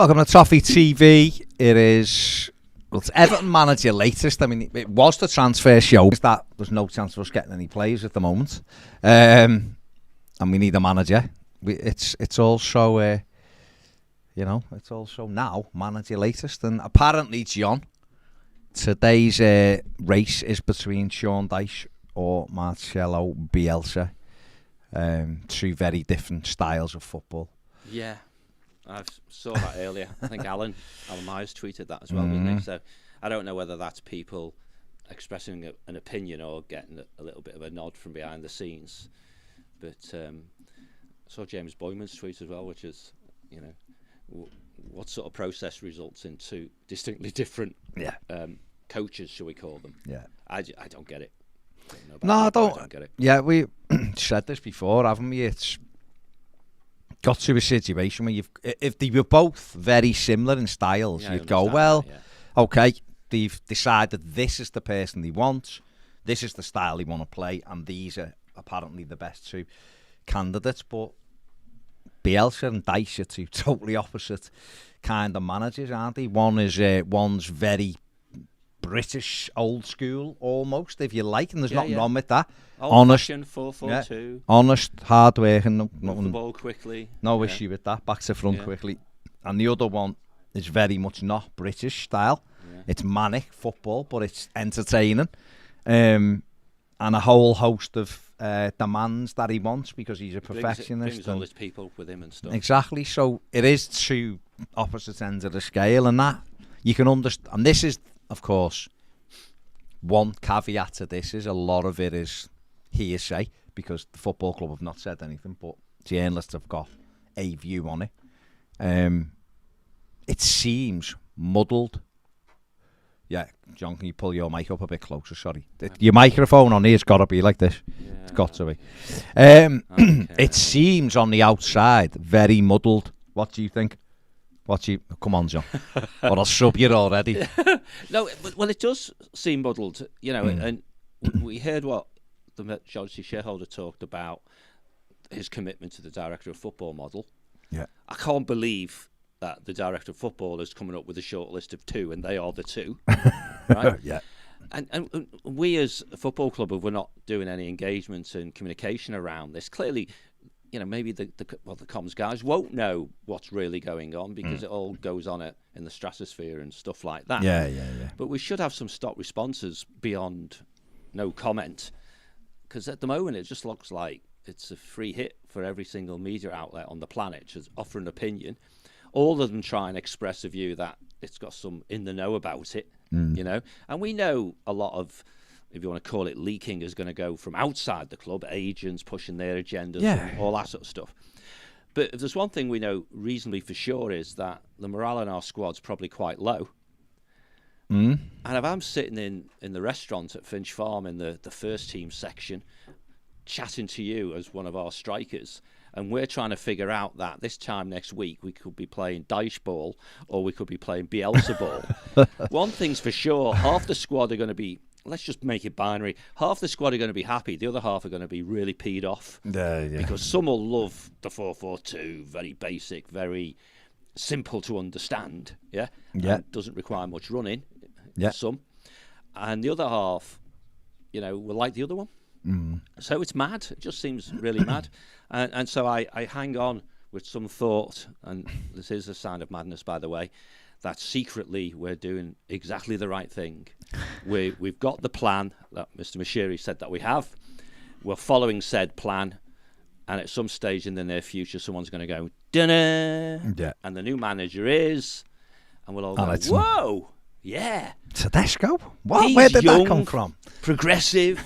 Welcome to Toffee TV. It's Everton manager latest. I mean, it was the transfer show. That there's no chance of us getting any players at the moment, and we need a manager. It's also it's also now manager latest, and apparently John, today's race is between Sean Dyche or Marcelo Bielsa. Two very different styles of football. Yeah. I saw that earlier. I think Alan Myers tweeted that as well, didn't he? So I don't know whether that's people expressing an opinion or getting a little bit of a nod from behind the scenes. But I saw James Boyman's tweet as well, which is, what sort of process results in two distinctly different coaches, shall we call them? Yeah. I don't get it. I don't get it. Yeah, we said this before, haven't we? It's got to a situation where if they were both very similar in styles, you'd go, okay, they've decided this is the person they want, this is the style they want to play, and these are apparently the best two candidates. But Bielsa and Dyche are two totally opposite kind of managers, aren't they? One's very British, old school, almost, if you like, and there's nothing wrong with that. Honest, 4-4-2. Honest, hard working, move the ball quickly. No issue with that. Back to front quickly. And the other one is very much not British style. Yeah. It's manic football, but it's entertaining, and a whole host of demands that he wants because he's a perfectionist. Brings all his people with him and stuff. Exactly. So it is two opposite ends of the scale, and that you can understand. And this is, of course, one caveat to this is a lot of it is hearsay because the football club have not said anything, but journalists have got a view on it. It seems muddled. Yeah, John, can you pull your mic up a bit closer? Sorry. Your microphone on here's got to be like this. Yeah, it's got to be. Okay. It seems on the outside very muddled. What do you think? Come on, John. Or I'll sub you already. No, well, it does seem muddled, and we heard what the majority shareholder talked about, his commitment to the director of football model. Yeah, I can't believe that the director of football is coming up with a short list of two, and they are the two, right? Yeah. And we as a football club, if we're not doing any engagement and communication around this, clearly, maybe the comms guys won't know what's really going on because it all goes on in the stratosphere and stuff like that. Yeah. But we should have some stock responses beyond no comment, because at the moment it just looks like it's a free hit for every single media outlet on the planet to offer an opinion. All of them try and express a view that it's got some in the know about it, And we know a lot of, if you want to call it leaking, is going to go from outside the club, agents pushing their agendas and all that sort of stuff. But if there's one thing we know reasonably for sure is that the morale in our squad's probably quite low. And if I'm sitting in the restaurant at Finch Farm in the first team section, chatting to you as one of our strikers, and we're trying to figure out that this time next week we could be playing Dyche ball or we could be playing Bielsa ball. One thing's for sure, half the squad are going to be, let's just make it binary, half the squad are going to be happy, the other half are going to be really peed off. Because some will love the 4-4-2, very basic, very simple to understand, and doesn't require much running, some. And the other half, will like the other one. So it's mad. It just seems really mad. And so I hang on with some thought, and this is a sign of madness, by the way, that secretly we're doing exactly the right thing. We've got the plan that Mr. Mashiri said that we have. We're following said plan, and at some stage in the near future, someone's going to go, dinner, and the new manager is, and we'll all go, whoa, yeah. Tedesco? What? Where did that come from? Progressive.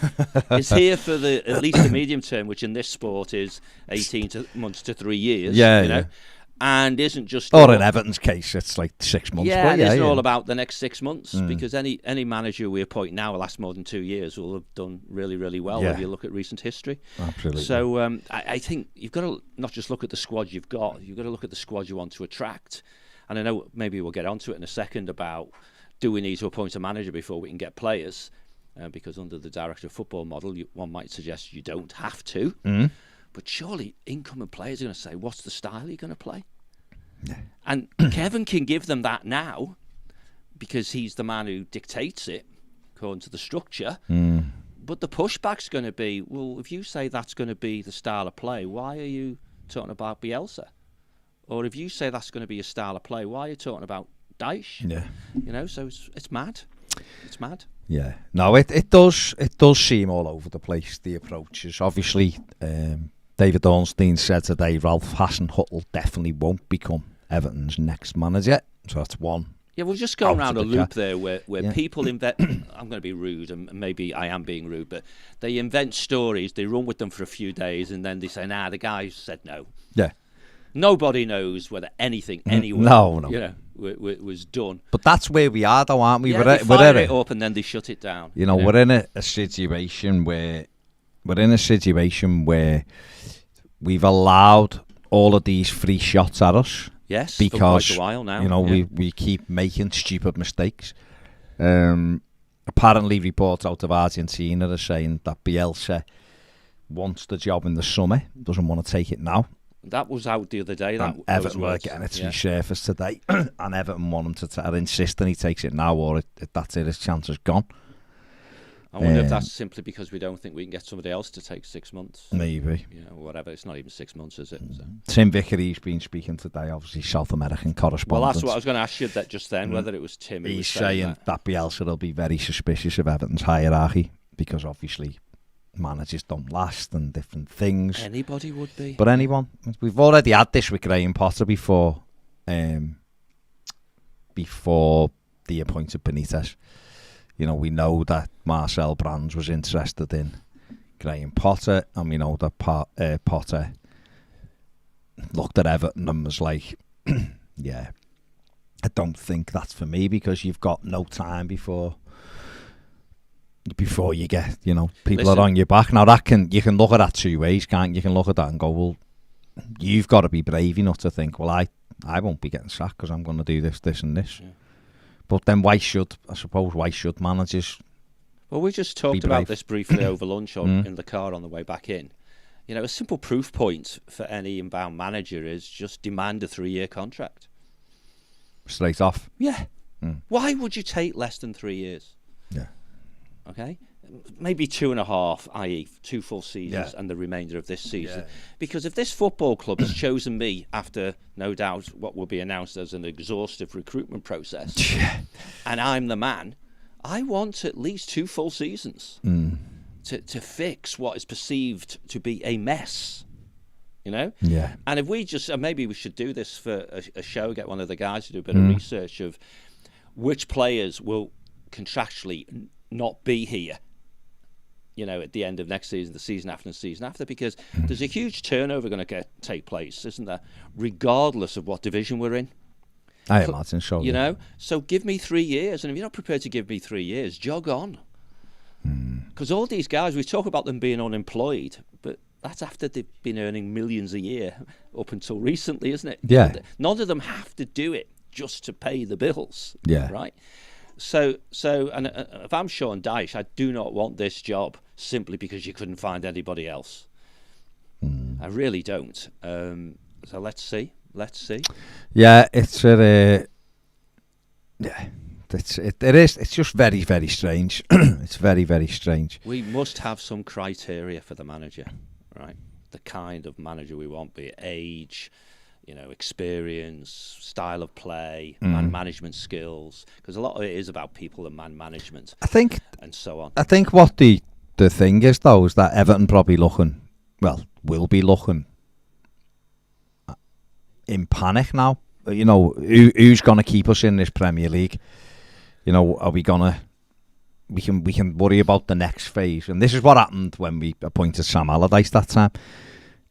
Is here for at least the medium term, which in this sport is 18 months to 3 years. Yeah. And isn't just... Or in Everton's case, it's like 6 months. Yeah, and it's all about the next 6 months, because any manager we appoint now will last more than 2 years will have done really, really well if you look at recent history. Absolutely. So I think you've got to not just look at the squad you've got to look at the squad you want to attract. And I know maybe we'll get onto it in a second about, do we need to appoint a manager before we can get players? Because under the director of football model, one might suggest you don't have to. But surely incoming players are going to say, what's the style you're going to play? And Kevin can give them that now because he's the man who dictates it according to the structure. But the pushback's going to be, well, if you say that's going to be the style of play, why are you talking about Bielsa? Or if you say that's going to be a style of play, why are you talking about Dyche? Yeah. You know, so it's mad. It's mad. Yeah. No, it does seem all over the place, the approaches. Obviously, David Ornstein said today Ralph Hasenhüttl definitely won't become Everton's next manager. So that's one. Yeah, we'll just go around a loop there where people invent... I'm going to be rude, and maybe I am being rude, but they invent stories, they run with them for a few days, and then they say, nah, the guy said no. Yeah. Nobody knows whether anything, anywhere, you know, was done. But that's where we are, though, aren't we? Yeah, they fire it up and then they shut it down. You know, we're in a situation where we've allowed all of these free shots at us. Yes, because for quite a while now. You know, we keep making stupid mistakes. Apparently, reports out of Argentina are saying that Bielsa wants the job in the summer, doesn't want to take it now. That was out the other day. Everton were getting it resurfaced today, and Everton want him to insist that he takes it now, or that's it, his chance is gone. I wonder if that's simply because we don't think we can get somebody else to take 6 months. Maybe. You know, whatever. It's not even 6 months, is it? So. Tim Vickery's been speaking today, obviously South American correspondent. Well, that's what I was going to ask you that just then, whether it was Tim. He's saying that Bielsa will be very suspicious of Everton's hierarchy, because obviously managers don't last and different things. Anybody would be. But anyone. We've already had this with Graham Potter before the appointed Benitez. You know, we know that Marcel Brands was interested in Graham Potter, and we know that Potter looked at Everton and was like, yeah, I don't think that's for me, because you've got no time before you get, you know, people are on your back. Now, you can look at that two ways, can't you? You can look at that and go, well, you've got to be brave enough to think, well, I won't be getting sacked because I'm going to do this, this and this. Yeah. But then why should managers? Well, we just talked about this briefly over lunch in the car on the way back in. You know, a simple proof point for any inbound manager is just demand a 3-year contract. Straight off. Yeah. Why would you take less than 3 years? Yeah. Okay. Maybe 2.5, i.e. 2 full seasons, and the remainder of this season. Yeah. Because if this football club has chosen me after, no doubt, what will be announced as an exhaustive recruitment process, and I'm the man, I want at least 2 full seasons to fix what is perceived to be a mess. You know? Yeah. And if we just, maybe we should do this for a show, get one of the guys to do a bit of research of which players will contractually not be here, you know, at the end of next season, the season after, because there's a huge turnover going to take place, isn't there? Regardless of what division we're in. I imagine so. You know, so give me 3 years, and if you're not prepared to give me 3 years, jog on. Because all these guys, we talk about them being unemployed, but that's after they've been earning millions a year up until recently, isn't it? Yeah. None of them have to do it just to pay the bills. Yeah. Right. So, and if I'm Sean Dyche, I do not want this job simply because you couldn't find anybody else. I really don't. So let's see. Yeah, it's it is. It's just very, very strange. It's very, very strange. We must have some criteria for the manager, right? The kind of manager we want, be it age, you know, experience, style of play, man management skills, because a lot of it is about people and man management. I think, and so on. I think what the thing is, though, is that Everton probably will be looking in panic now. You know, who's going to keep us in this Premier League? You know, are we gonna? We can worry about the next phase, and this is what happened when we appointed Sam Allardyce that time.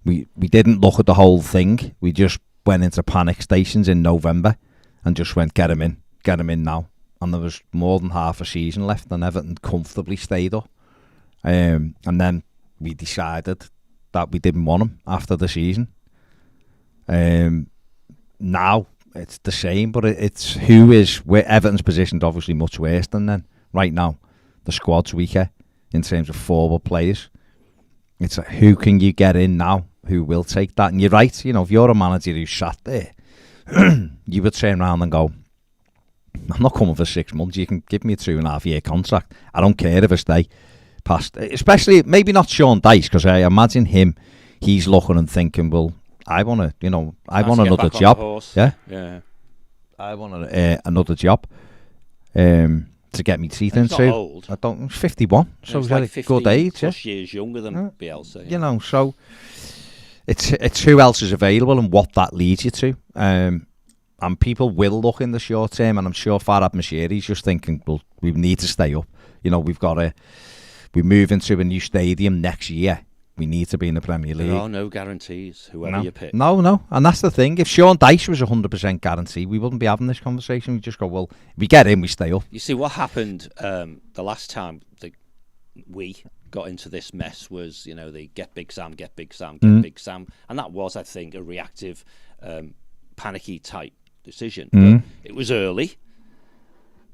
We didn't look at the whole thing. We just went into panic stations in November and just went, get him in now. And there was more than half a season left, and Everton comfortably stayed up. And then we decided that we didn't want him after the season. Now it's the same, but it's where Everton's positioned obviously much worse than then. Right now, the squad's weaker in terms of forward players. It's who can you get in now who will take that? And you're right, you know, if you're a manager who sat there you would turn around and go, I'm not coming for 6 months. You can give me a 2.5-year contract. I don't care if I stay past, especially maybe not Sean Dyche, because I imagine him, he's looking and thinking, well, I want to, I want another job. Yeah. I want another job to get me teeth into. Old. I don't. 51, so he's like a good age. Plus years younger than Bielsa. Yeah. So it's who else is available and what that leads you to. And people will look in the short term, and I'm sure Farhad Moshiri's just thinking, well, we need to stay up. We've got to. We move into a new stadium next year. We need to be in the Premier League. There are no guarantees, whoever you pick. No. And that's the thing. If Sean Dyche was 100% guarantee, we wouldn't be having this conversation. We'd just go, well, if we get in, we stay up. You see, what happened the last time we got into this mess was, the get Big Sam, get Big Sam, get Big Sam. And that was, I think, a reactive, panicky type decision. But it was early.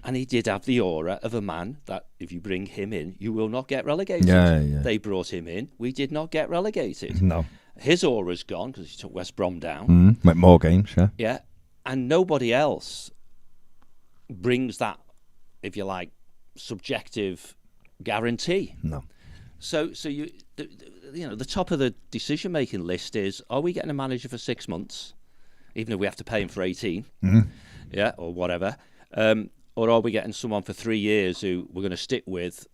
And he did have the aura of a man that if you bring him in, you will not get relegated. Yeah. They brought him in. We did not get relegated. No. His aura's gone because he took West Brom down. With more games, yeah. Yeah. And nobody else brings that, if you like, subjective guarantee. No. So you the top of the decision-making list is, are we getting a manager for 6 months, even if we have to pay him for 18? Yeah, or whatever. Or are we getting someone for 3 years who we're going to stick with,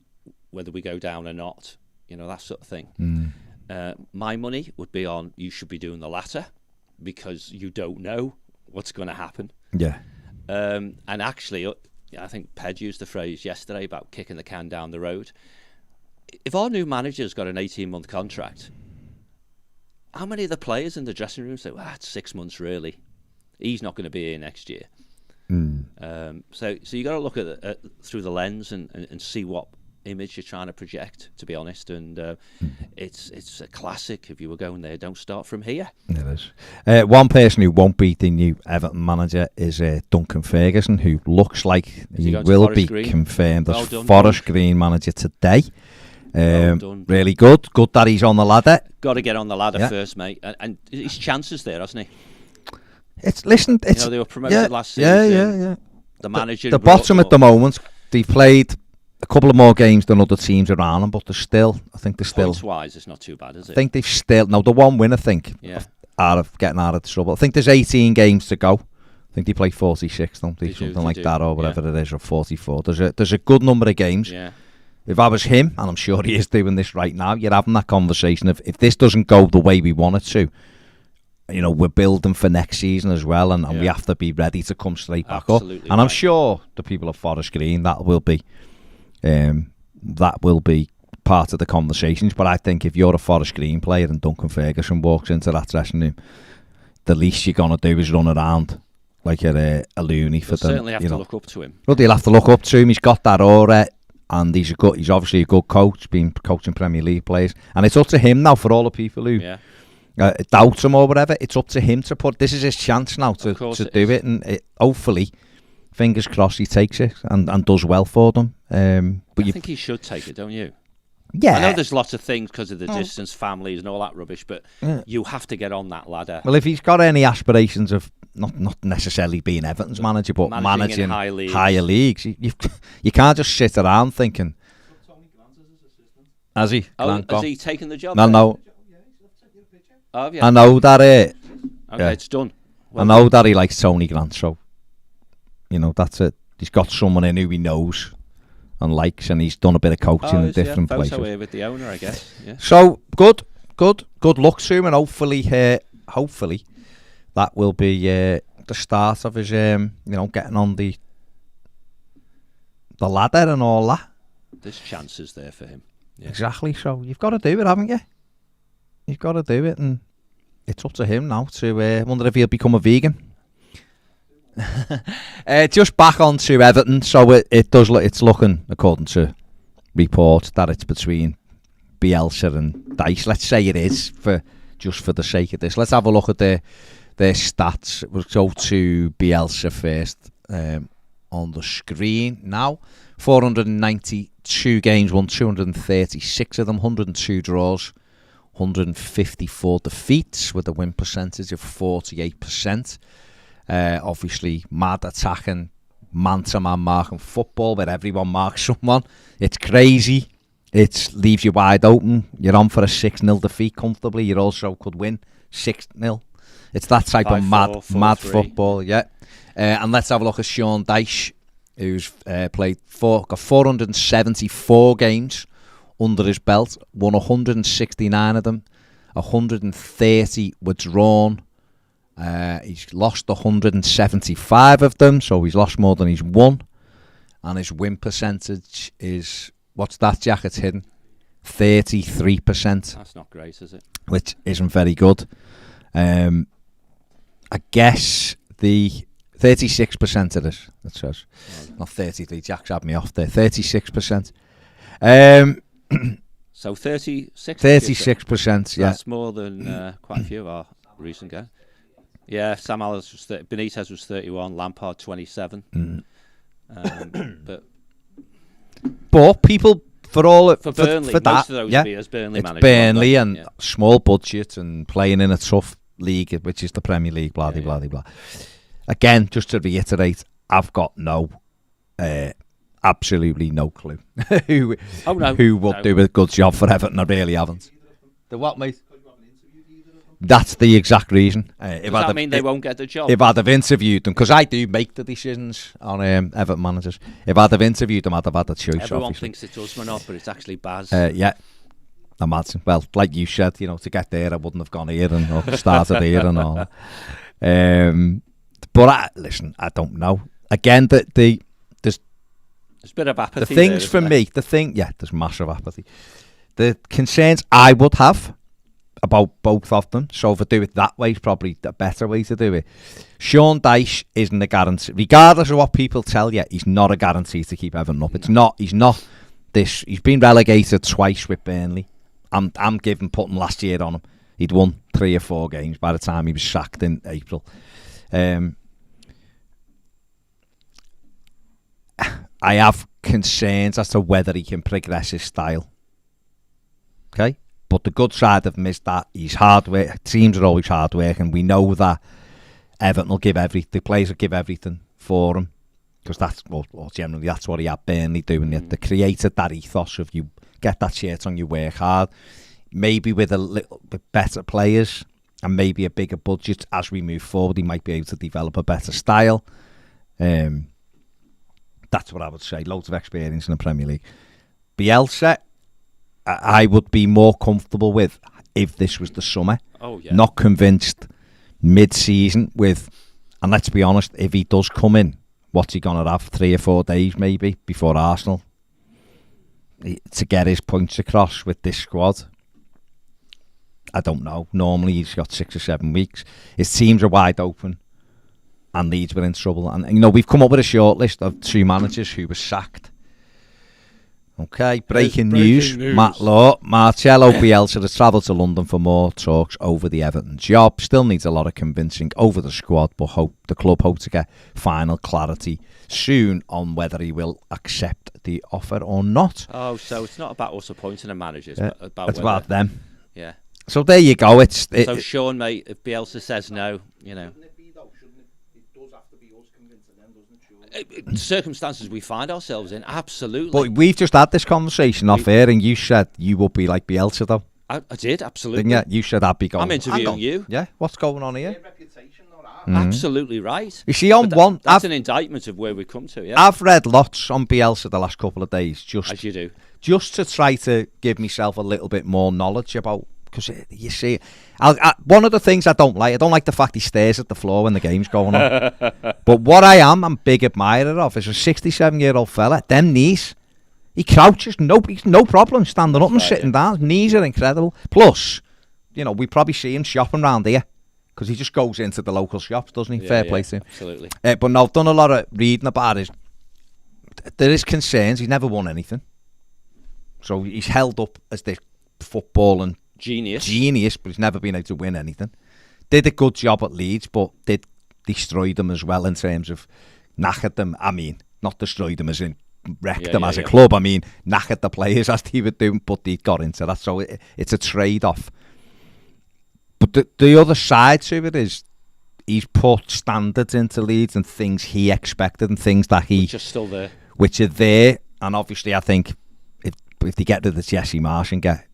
whether we go down or not? That sort of thing. My money would be on, you should be doing the latter, because you don't know what's going to happen. Yeah. And actually, I think Ped used the phrase yesterday about kicking the can down the road. If our new manager's got an 18-month contract, how many of the players in the dressing room say, well, it's 6 months really. He's not going to be here next year. So you got to look at through the lens and see what image you're trying to project, to be honest. And it's a classic. If you were going there, don't start from here. It is. One person who won't be the new Everton manager is Duncan Ferguson, who looks like he will be confirmed as Forest Green manager today. Really good that he's on the ladder. Got to get on the ladder first, mate, and his chances there, hasn't he? It's they were promoted last season. Yeah. The manager, the bottom at the moment. They've played a couple of more games than other teams around them, but I think they're still points-wise, it's not too bad, is it? I think they've still the one win, I think, out of trouble. I think there's 18 games to go. I think they play 46, don't they? Something like that, or whatever it is, or 44. There's a good number of games. Yeah. If I was him, and I'm sure he is doing this right now, you're having that conversation of, if this doesn't go the way we want it to, we're building for next season as well, and we have to be ready to come straight back up. And I'm sure the people of Forest Green, that will be part of the conversations. But I think if you're a Forest Green player and Duncan Ferguson walks into that dressing room, the least you're going to do is run around like a loony for them. Certainly have to look up to him. Well, you'll have to look up to him. He's got that aura, and he's obviously a good coach, been coaching Premier League players. And it's up to him now, for all the people who doubt him or whatever. It's up to him to put. This is his chance now to do it, and hopefully, fingers crossed, he takes it and does well for them. But I think he should take it, don't you? Yeah. I know there's lots of things because of the distance, families, and all that rubbish, but you have to get on that ladder. Well, if he's got any aspirations of not necessarily being Everton's manager, but managing higher leagues, you can't just sit around thinking. Has he? Has he taken the job? No. Oh, I know that. It's done. I know that he likes Tony Grant, so that's it. He's got someone in who he knows and likes, and he's done a bit of coaching in different places. Here with the owner, I guess. Yeah. So good luck to him, and hopefully that will be the start of his getting on the ladder and all that. There's chances there for him. Yeah. Exactly. So you've got to do it, haven't you? You've got to do it, and it's up to him now to wonder if he'll become a vegan. Just back on to Everton. So it's looking, according to reports, that it's between Bielsa and Dyce. Let's say it is, for the sake of this. Let's have a look at their stats. We'll go to Bielsa first on the screen now. 492 games, won 236 of them, 102 draws, 154 defeats with a win percentage of 48%. Obviously, mad attacking, man-to-man marking football where everyone marks someone. It's crazy. It leaves you wide open. You're on for a 6-0 defeat comfortably. You also could win 6-0. It's that type of mad football, yeah. And let's have a look at Sean Dyche, who's got 474 games under his belt, won 169 of them, 130 were drawn. He's lost 175 of them, so he's lost more than he's won. And his win percentage is, what's that, Jack? It's hidden. 33%. That's not great, is it? Which isn't very good. I guess the 36% it is. It says. Not 33. Jack's had me off there. 36%. So 36%? 36%, yeah. That's more than quite a few of our recent guys. Yeah, Sam Allardyce was Benitez was 31, Lampard 27. But people, for Burnley, for that, most of those yeah, as Burnley it's manager, Burnley and small budget and playing in a tough league, which is the Premier League, blah, blah, blah, blah. Again, just to reiterate, I've got absolutely no clue who would do a good job for Everton. I really haven't. The what, mate? That's the exact reason. Does that mean they won't get the job? If I'd have interviewed them, because I do make the decisions on Everton managers, if I'd have interviewed them, I'd have had a choice. Everyone obviously thinks it's Usman up, but it's actually Baz. Yeah, imagine. Well, like you said, to get there, I wouldn't have gone here or started here and all that. But listen, I don't know. Again, there's a bit of apathy. The things for me, there's massive apathy. The concerns I would have about both of them, so if I do it that way, it's probably the better way to do it. Sean Dyche isn't a guarantee, regardless of what people tell you. He's not a guarantee to keep Everton up. It's not. He's not this. He's been relegated twice with Burnley. I'm putting last year on him. He'd won 3 or 4 games by the time he was sacked in April. I have concerns as to whether he can progress his style. Okay? But the good side of him is that he's hard work. Teams are always hard work, and we know that Everton will give everything. The players will give everything for him, because generally that's what he had Burnley doing. They created that ethos of you get that shirt on, you work hard. Maybe with a little bit better players and maybe a bigger budget as we move forward, he might be able to develop a better style. That's what I would say. Loads of experience in the Premier League. Bielsa, I would be more comfortable with if this was the summer. Oh, yeah. Not convinced mid-season with, and let's be honest, if he does come in, what's he going to have? 3 or 4 days maybe before Arsenal to get his points across with this squad? I don't know. Normally he's got 6 or 7 weeks. His teams are wide open and Leeds were in trouble. And, we've come up with a short list of 2 managers who were sacked. Okay, breaking news. Marcelo Bielsa has travelled to London for more talks over the Everton job. Still needs a lot of convincing over the squad, but the club hope to get final clarity soon on whether he will accept the offer or not. Oh, so it's not about us appointing a manager, it's about them. Yeah. So there you go. So Sean, mate, if Bielsa says no, circumstances we find ourselves in, absolutely. But we've just had this conversation off air, and you said you would be like Bielsa, though. I did, absolutely. Didn't you? You said I'd be going. I'm interviewing you. Yeah, what's going on here? Absolutely right. You see, that's an indictment of where we've come to. Yeah, I've read lots on Bielsa the last couple of days, as you do, just to try to give myself a little bit more knowledge about. Because you see, one of the things I don't like the fact he stares at the floor when the game's going on. But what I'm a big admirer of, is a 67-year-old fella. Them knees, he crouches, he's no problem standing up and sitting down. His knees are incredible. Plus, we probably see him shopping around here because he just goes into the local shops, doesn't he? Fair play to him. Absolutely. But no, I've done a lot of reading about it. There is concerns. He's never won anything, so he's held up as this footballing genius, but he's never been able to win anything. Did a good job at Leeds, but did destroy them as well in terms of knackered them. I mean, not destroyed them as in wrecked them as a club. I mean, knackered the players as they were doing, but they got into that. So it's a trade-off. But the other side to it is he's put standards into Leeds and things he expected and things that which are still there. Which are there. And obviously, I think if they get rid of Jesse Marsh and get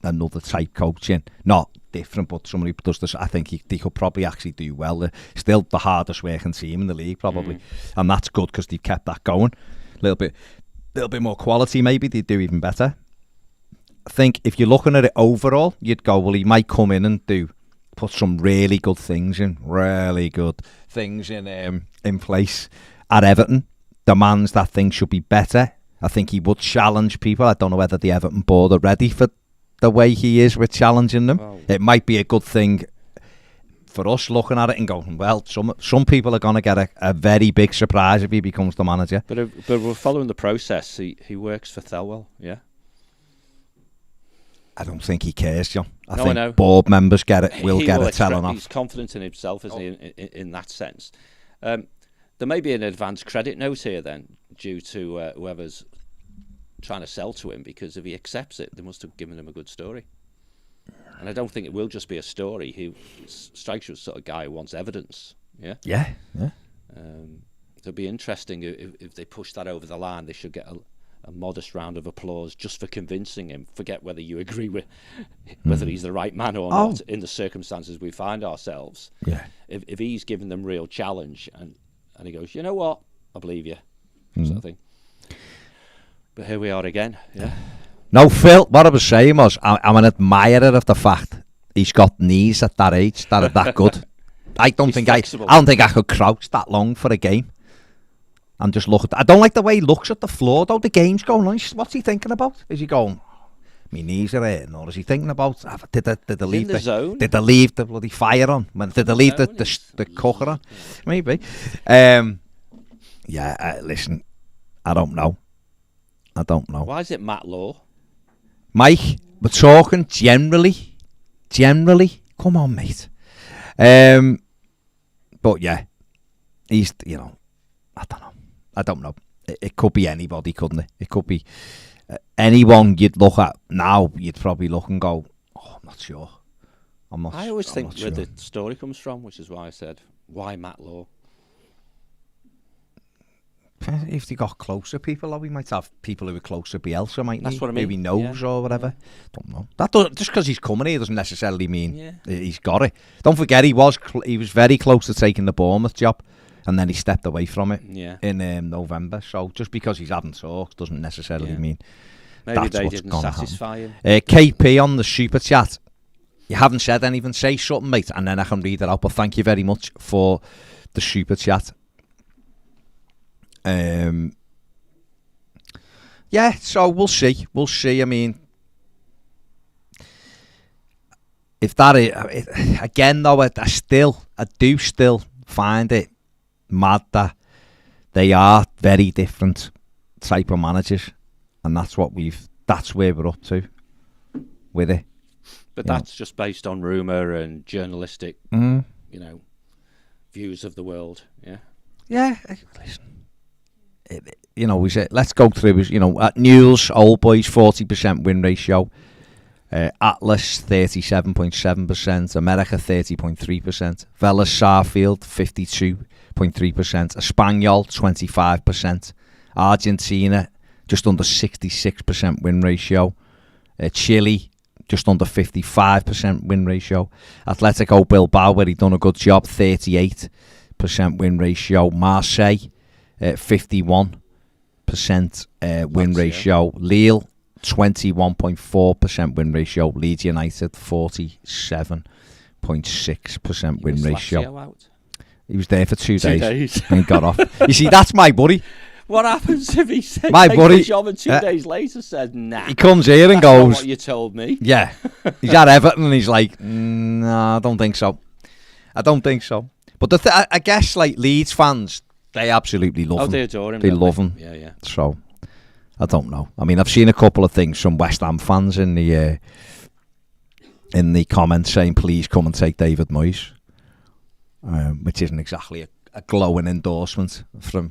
another type coach in, not different, but somebody who does this, I think they could probably actually do well. They're still the hardest working team in the league, probably, and that's good because they've kept that going. A little bit more quality, maybe they do even better. I think if you're looking at it overall, you'd go, well, he might come in and put some really good things in place at Everton. Demands that things should be better. I think he would challenge people. I don't know whether the Everton board are ready for the way he is with challenging them. Oh. It might be a good thing for us looking at it and going, well, some people are going to get a very big surprise if he becomes the manager. But we're following the process. He works for Thelwell, yeah? I don't think he cares, John. I know. think board members get it. Will get it telling off. He's confident in himself, isn't he, in that sense. There may be an advance credit note here then, due to whoever's trying to sell to him, because if he accepts it, they must have given him a good story. And I don't think it will just be a story. He strikes you as the sort of guy who wants evidence. Yeah. Yeah. It'll be interesting if they push that over the line. They should get a modest round of applause just for convincing him. Forget whether you agree with whether he's the right man or not in the circumstances we find ourselves. Yeah. If he's giving them real challenge and he goes, you know what, I believe you, sort of thing. But here we are again. Yeah. No, Phil, what I was saying was, I'm an admirer of the fact he's got knees at that age that are that good. I don't think I could crouch that long for a game and just look at. I don't like the way he looks at the floor though. The game's going on. What's he thinking about? Is he going, my knees are hurting, or is he thinking about did they leave the leave the bloody fire on? Did they leave the cooker on? Maybe. Listen, I don't know. Why is it Matt Law? Mike, we're talking generally. Come on, mate. But yeah, he's, I don't know. It could be anybody, couldn't it? It could be anyone you'd look at now. You'd probably look and go, oh, I'm not sure. I always think where the story comes from, which is why I said, why Matt Law? If they got closer people, or we might have people who are closer Bielsa, mightn't That's what I mean. Maybe knows or whatever. Don't know. Just because he's coming here doesn't necessarily mean he's got it. Don't forget he was very close to taking the Bournemouth job, and then he stepped away from it in November. So just because he's having talks doesn't necessarily mean maybe that's they what's didn't satisfy him. KP on the super chat. You haven't said anything. Say something, mate, and then I can read it out. But thank you very much for the super chat. So we'll see. I mean, if that is, again though, I do still find it mad that they are very different type of managers, and that's where we're up to with it. But that's just based on rumour and journalistic, views of the world. Yeah. Yeah. Listen. We said let's go through. At Newell's, Old Boys 40% win ratio, Atlas 37.7%, America 30.3%, Vélez Sarsfield 52.3%, Espanyol 25%, Argentina just under 66% win ratio, Chile just under 55% win ratio, Atletico Bilbao, where he done a good job, 38% win ratio, Marseille 51% win ratio. Lille 21.4% win ratio. Leeds United 47.6% win ratio. Out? He was there for 2 days and got off. You see, that's my buddy. What happens if he said my buddy, the job and 2 days later said nah? He comes here and goes, not what you told me. Yeah, he's at Everton and he's like, no, I don't think so. But I guess like Leeds fans, they absolutely love him. They adore him. They love him. Yeah. So, I don't know. I mean, I've seen a couple of things from West Ham fans in the comments saying, please come and take David Moyes, which isn't exactly a glowing endorsement from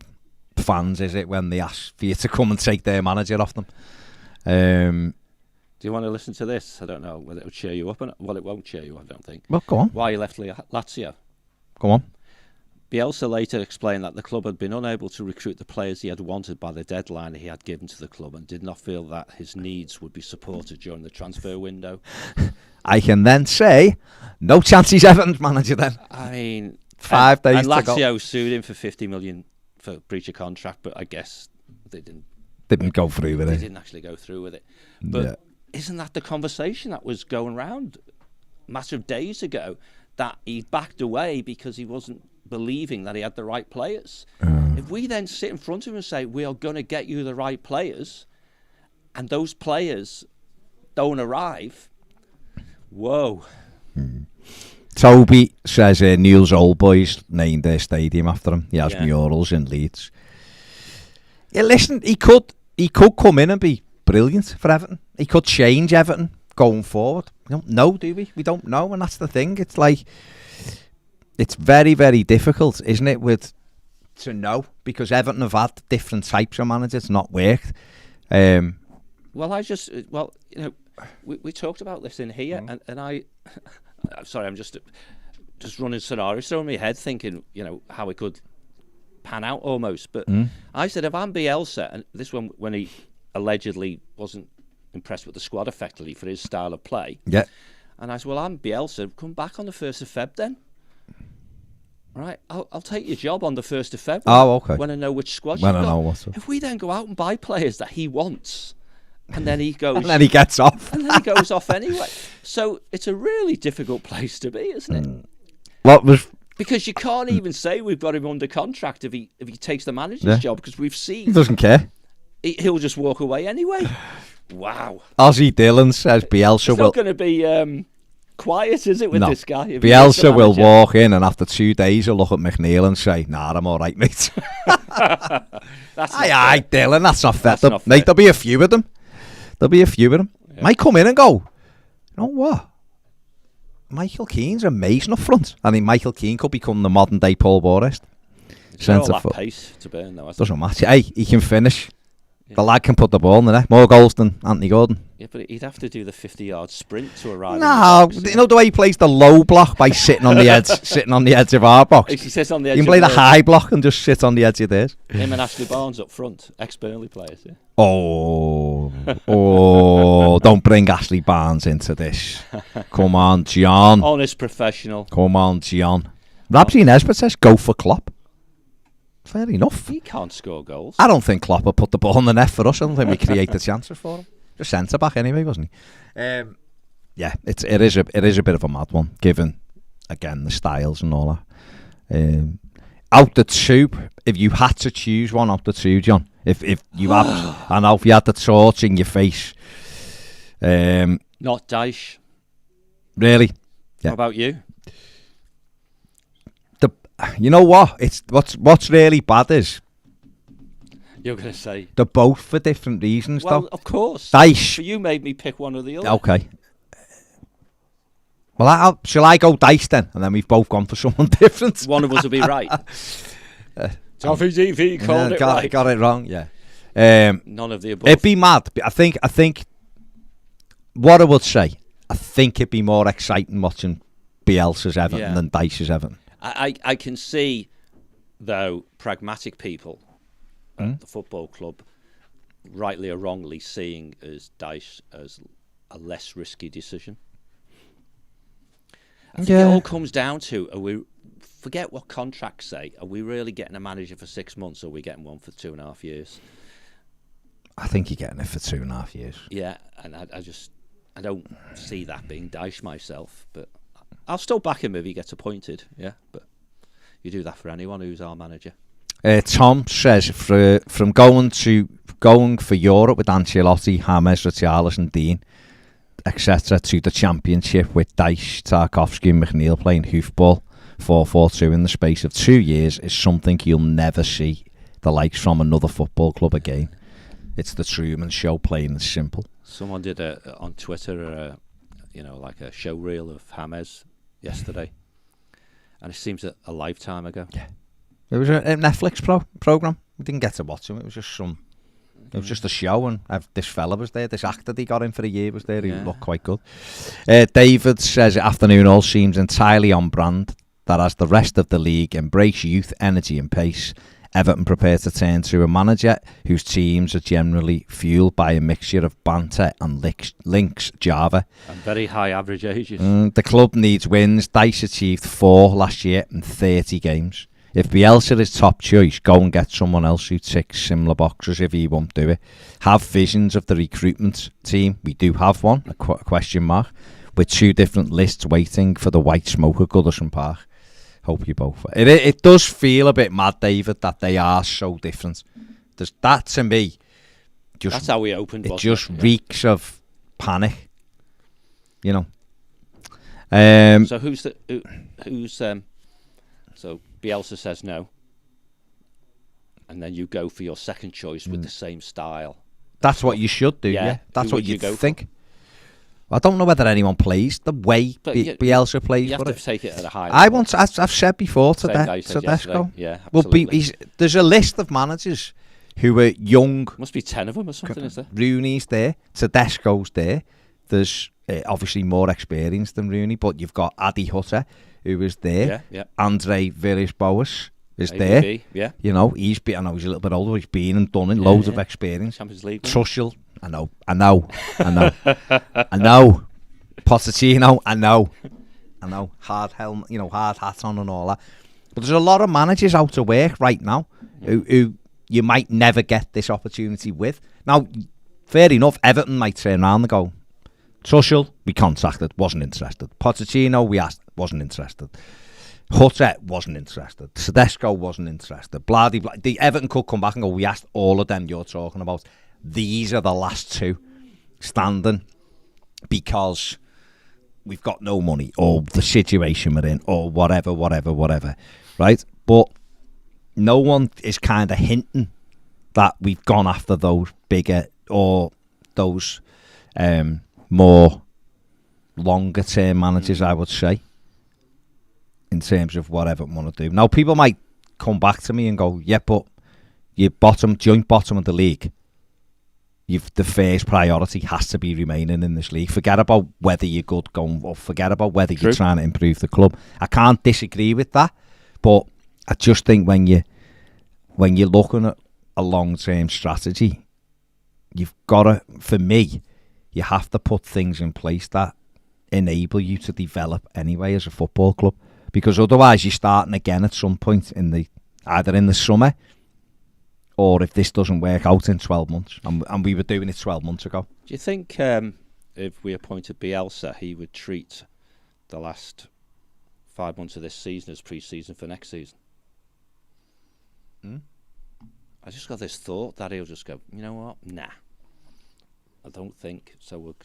fans, is it, when they ask for you to come and take their manager off them? Do you want to listen to this? I don't know whether it will cheer you up or not. Well, it won't cheer you, I don't think. Well, go on. Why you left Lazio? Come on. Bielsa later explained that the club had been unable to recruit the players he had wanted by the deadline he had given to the club and did not feel that his needs would be supported during the transfer window. I can then say, no chance he's Everton's manager then. I mean, 5 days and to go. Lazio sued him for 50 million for breach of contract, but I guess they Didn't go through with they it. didn't actually go through with it. But isn't that the conversation that was going round a matter of days ago, that he backed away because he wasn't believing that he had the right players? If we then sit in front of him and say, we are going to get you the right players, and those players don't arrive, whoa. Toby says Neil's Old Boys named their stadium after him. He has murals in Leeds. Yeah, listen, he could come in and be brilliant for Everton. He could change Everton going forward. We don't know, do we? We don't know, and that's the thing. It's like, it's very, very difficult, isn't it, to know, because Everton have had different types of managers, not worked. Well, we talked about this in here, and I'm sorry, I'm just running scenarios through my head, thinking, how it could pan out almost. But I said, if I'm Bielsa, and this one when he allegedly wasn't impressed with the squad effectively for his style of play. Yeah. And I said, well, I'm Bielsa. Come back on the 1st of Feb then. Right, I'll take your job on the 1st of Feb. Oh, okay. When I know which squad When you've I know got. what's up. If we then go out and buy players that he wants, and then he goes... And then he gets off. And then he goes off anyway. So it's a really difficult place to be, isn't it? What was... Because you can't even say we've got him under contract if he takes the manager's job, because we've seen... He doesn't care. He'll just walk away anyway. Wow. Ozzy Dillon says Bielsa It's will... not going to be quiet, is it, with this guy? If he Bielsa gets the will manager? walk in and after 2 days he'll look at McNeil and say, nah, I'm all right, mate. That's Aye, Dylan, that's not fair. That's not Mate, fair. there'll be a few of them. Yeah. Might come in and go, you know what? Michael Keane's amazing up front. I mean, Michael Keane could become the modern day Paul Borest. It's got all Centre that foot. pace to burn, though, hasn't Doesn't matter. Hey, he can finish. Yeah. The lad can put the ball in the net. More goals than Anthony Gordon. Yeah, but he'd have to do the 50-yard sprint to arrive. No, in the box, you know the way he plays the low block by sitting on the edge of our box. He sits on the edge. You can play the high block and just sit on the edge of theirs. Him and Ashley Barnes up front, ex-Burnley players. Yeah. Oh, don't bring Ashley Barnes into this. Come on, John. Honest professional. Come on, John. Rabsy Nesbitt says go for Klopp. Fair enough. He can't score goals. I don't think Klopp will put the ball in the net for us. I don't think we create the chances for him. Just centre back anyway, wasn't he? Yeah, it is a bit of a mad one, given again the styles and all that. Out the two, if you had to choose one out the two, John, if you had, I know if you had the torch in your face, Not Dyche. really, yeah. How about you? You know what? It's what's really bad is You're going to say... they're both for different reasons, Well, though. of course. Dyche. But you made me pick one or the other. Okay. Well, shall I go Dyce then? And then we've both gone for someone different. One of us will be right. Toffee TV called it right. Got it wrong, yeah. None of the above. It'd be mad. I think what I would say, I think it'd be more exciting watching Bielsa's Everton than Dyche's Everton. I can see, though, pragmatic people at the football club, rightly or wrongly, seeing as Dyche as a less risky decision. I think it all comes down to, forget what contracts say, are we really getting a manager for 6 months or are we getting one for 2.5 years? I think you're getting it for 2.5 years. Yeah, and I don't see that being Dyche myself, but I'll still back him if he gets appointed, yeah, but you do that for anyone who's our manager. Tom says from going for Europe with Ancelotti, James, Richarlison, Dean, etc., to the Championship with Dyche, Tarkovsky and McNeil playing hoofball 4-4-2 in the space of 2 years is something you'll never see the likes from another football club again. It's the Truman Show, plain and simple. Someone did on Twitter, like a show reel of James yesterday, and it seems a lifetime ago. Yeah, it was a Netflix program. We didn't get to watch him. It was just It was just a show, and this fella was there. This actor they got in for a year was there. He looked quite good. David says, afternoon all seems entirely on brand. that as the rest of the league embrace youth, energy and pace, Everton prepare to turn to a manager whose teams are generally fueled by a mixture of banter and links Java. And very high average ages. The club needs wins. Dyce achieved 4 last year in 30 games. If Bielsa is top choice, go and get someone else who ticks similar boxes if he won't do it. Have visions of the recruitment team. We do have one, a question mark, with 2 different lists waiting for the white smoke at Goodison Park. Hope you both. It does feel a bit mad, David, that they are so different. That to me, that's how we opened. It just reeks of panic, you know. So who's so Bielsa says no, and then you go for your second choice with the same style. That's what you should do. Yeah, that's what you think. I don't know whether anyone plays the way Bielsa plays. You have to take it at a high level. I've said before to Tedesco. Yeah, absolutely. There's a list of managers who are young. Must be 10 of them or something, is there? Rooney's there. Tedesco's there. There's obviously more experience than Rooney, but you've got Adi Hutter, who is there. Yeah. Andre Villas-Boas is there. Yeah. You know, he's a little bit older. He's been and done it. Loads of experience. Champions League. Tuchel. I know. Pochettino, I know. Hard helmet, hard hat on and all that. But there's a lot of managers out of work right now who you might never get this opportunity with. Now, fair enough, Everton might turn around and go, Tuchel, we contacted, wasn't interested. Pochettino, we asked, wasn't interested. Hutter wasn't interested. Tedesco wasn't interested. Blah. The Everton could come back and go, we asked all of them you're talking about. These are the last 2 standing because we've got no money or the situation we're in or whatever, right? But no one is kind of hinting that we've gone after those bigger or those more longer term managers, I would say, in terms of what Everton want to do. Now, people might come back to me and go, yeah, but you're joint bottom of the league. The first priority has to be remaining in this league. Forget about whether you're good going, or forget about whether you're trying to improve the club. I can't disagree with that, but I just think when you're looking at a long-term strategy, you've got to, for me, you have to put things in place that enable you to develop anyway as a football club, because otherwise you're starting again at some point either in the summer, or if this doesn't work out in 12 months, and we were doing it 12 months ago. Do you think if we appointed Bielsa, he would treat the last 5 months of this season as pre-season for next season? I just got this thought that he'll just go, you know what? Nah, I don't think so.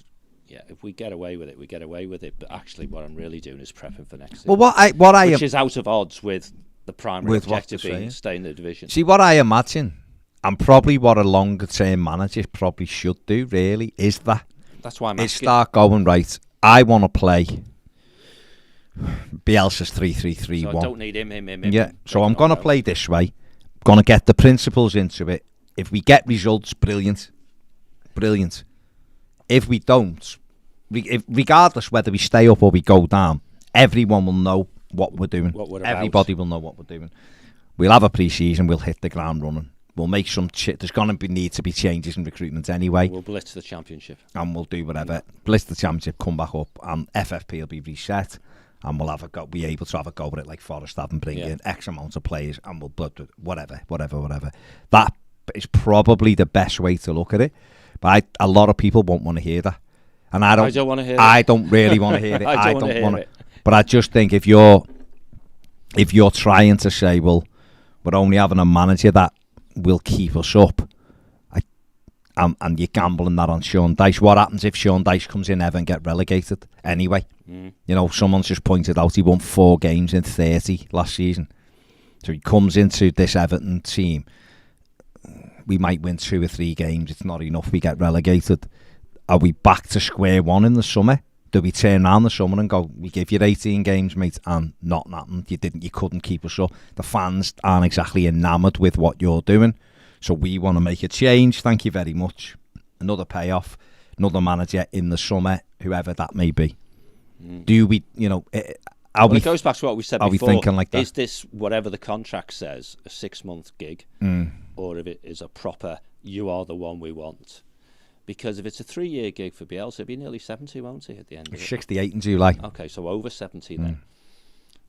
If we get away with it, we get away with it. But actually, what I'm really doing is prepping for next season. Well, which is out of odds with the primary objective being stay in the division. See, what I imagine, and probably what a longer term manager probably should do, really, is that. That's why I'm asking. Start going, right, I want to play Bielsa's 3-3-3-1. So I don't need him. Yeah, so I'm going to play this way. Going to get the principles into it. If we get results, brilliant. If we don't, regardless whether we stay up or we go down, everyone will know what we're doing. Everybody will know what we're doing. We'll have a pre-season. We'll hit the ground running. We'll make some. There's going to need to be changes in recruitment anyway. We'll blitz the championship, and we'll do whatever. Blitz the championship, come back up, and FFP will be reset, and we'll be able to have a go at it like Forest have and bring in X amount of players, and we'll whatever. That is probably the best way to look at it. But a lot of people won't want to hear that, and I don't want to hear it. I don't really want to hear it. I don't want it. But I just think if you're trying to say, well, we're only having a manager that will keep us up, and you're gambling that on Sean Dyche, what happens if Sean Dyche comes in Everton and get relegated anyway? You know, someone's just pointed out he won 4 games in 30 last season. So he comes into this Everton team, we might win 2 or 3 games, it's not enough, we get relegated. Are we back to square one in the summer? Do we turn around the summer and go, we give you 18 games, mate, and nothing, you couldn't keep us up. The fans aren't exactly enamoured with what you're doing, so we want to make a change, thank you very much. Another payoff, another manager in the summer, whoever that may be. Do we, Well, it goes back to what we said are before. we thinking like that? Is this, whatever the contract says, a 6-month gig? Or if it is a proper, you are the one we want? Because if it's a 3-year gig for Bielsa, it'll be nearly 70, won't he, at the end of it? 68 in July. Okay, so over 70 then.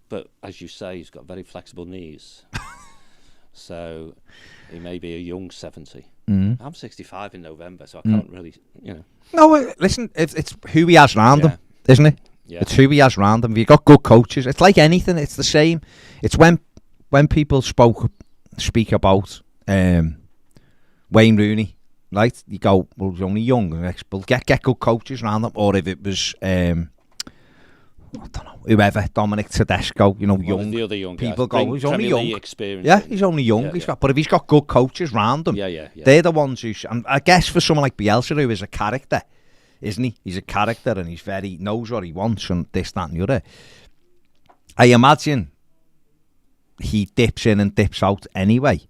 But as you say, he's got very flexible knees. So he may be a young 70. I'm 65 in November, so I can't really, No, listen, it's who he has round him, isn't it? Yeah. It's who he has round him. If you've got good coaches, it's like anything. It's the same. It's when people speak about Wayne Rooney, right? You go, well, he's only young. We'll get good coaches around him. Or if it was, I don't know, whoever, Dominic Tedesco, young. The other young people guys. go, he's only young. Yeah, he's only young. But if he's got good coaches around him, they're the ones who. And I guess for someone like Bielsa, who is a character, isn't he? He's a character, and he's knows what he wants, and this, that, and the other. I imagine he dips in and dips out anyway.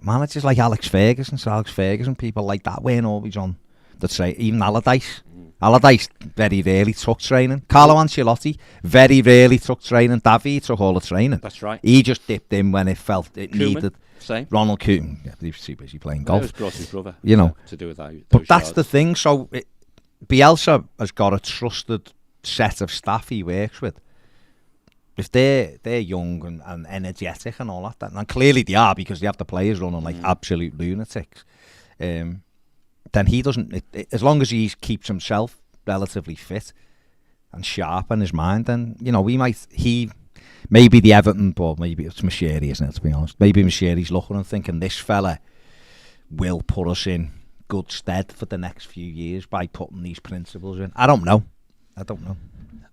Managers like Alex Ferguson, people like that weren't always on the train. Even Allardyce. Allardyce very rarely took training. Carlo Ancelotti very rarely took training. David took all the training. That's right. He just dipped in when it felt it Koeman, needed. Same. Ronald Koeman, he was too busy playing golf. He was brought his brother, to do with that. But that's the thing. So Bielsa has got a trusted set of staff he works with. If they're young and energetic and all that, and clearly they are because they have the players running like absolute lunatics, then he doesn't. As long as he keeps himself relatively fit and sharp in his mind, then maybe the Everton, but maybe it's Mashiri, isn't it? To be honest, maybe Mashiri's looking and thinking this fella will put us in good stead for the next few years by putting these principles in. I don't know.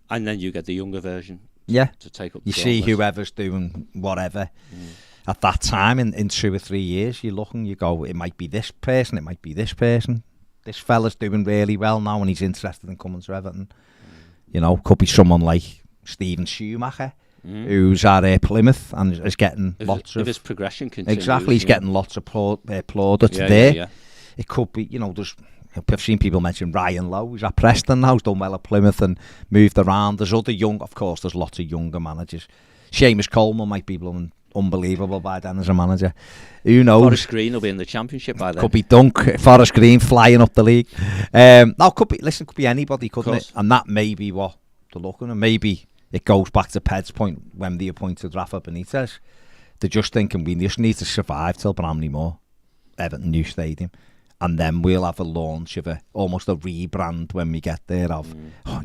And then you get the younger version. Yeah, to take up. You see whoever's doing whatever at that time in 2 or 3 years. You look and you go, it might be this person, it might be this person. This fella's doing really well now, and he's interested in coming to Everton. Could be someone like Steven Schumacher, who's at Plymouth and is getting lots of. If his progression continues, exactly, he's getting lots of plaudits there. Yeah. It could be, I've seen people mention Ryan Lowe, who's at Preston now, who's done well at Plymouth and moved around. There's other there's lots of younger managers. Seamus Coleman might be unbelievable by then as a manager. Who knows? Forest Green will be in the Championship by then. Could be Forest Green flying up the league. Could be anybody, couldn't it? And that may be what they're looking at. Maybe it goes back to Ped's point when they appointed Rafa Benitez. They're just thinking we just need to survive till Bramley Moore, Everton new stadium. And then we'll have a launch of almost a rebrand when we get there of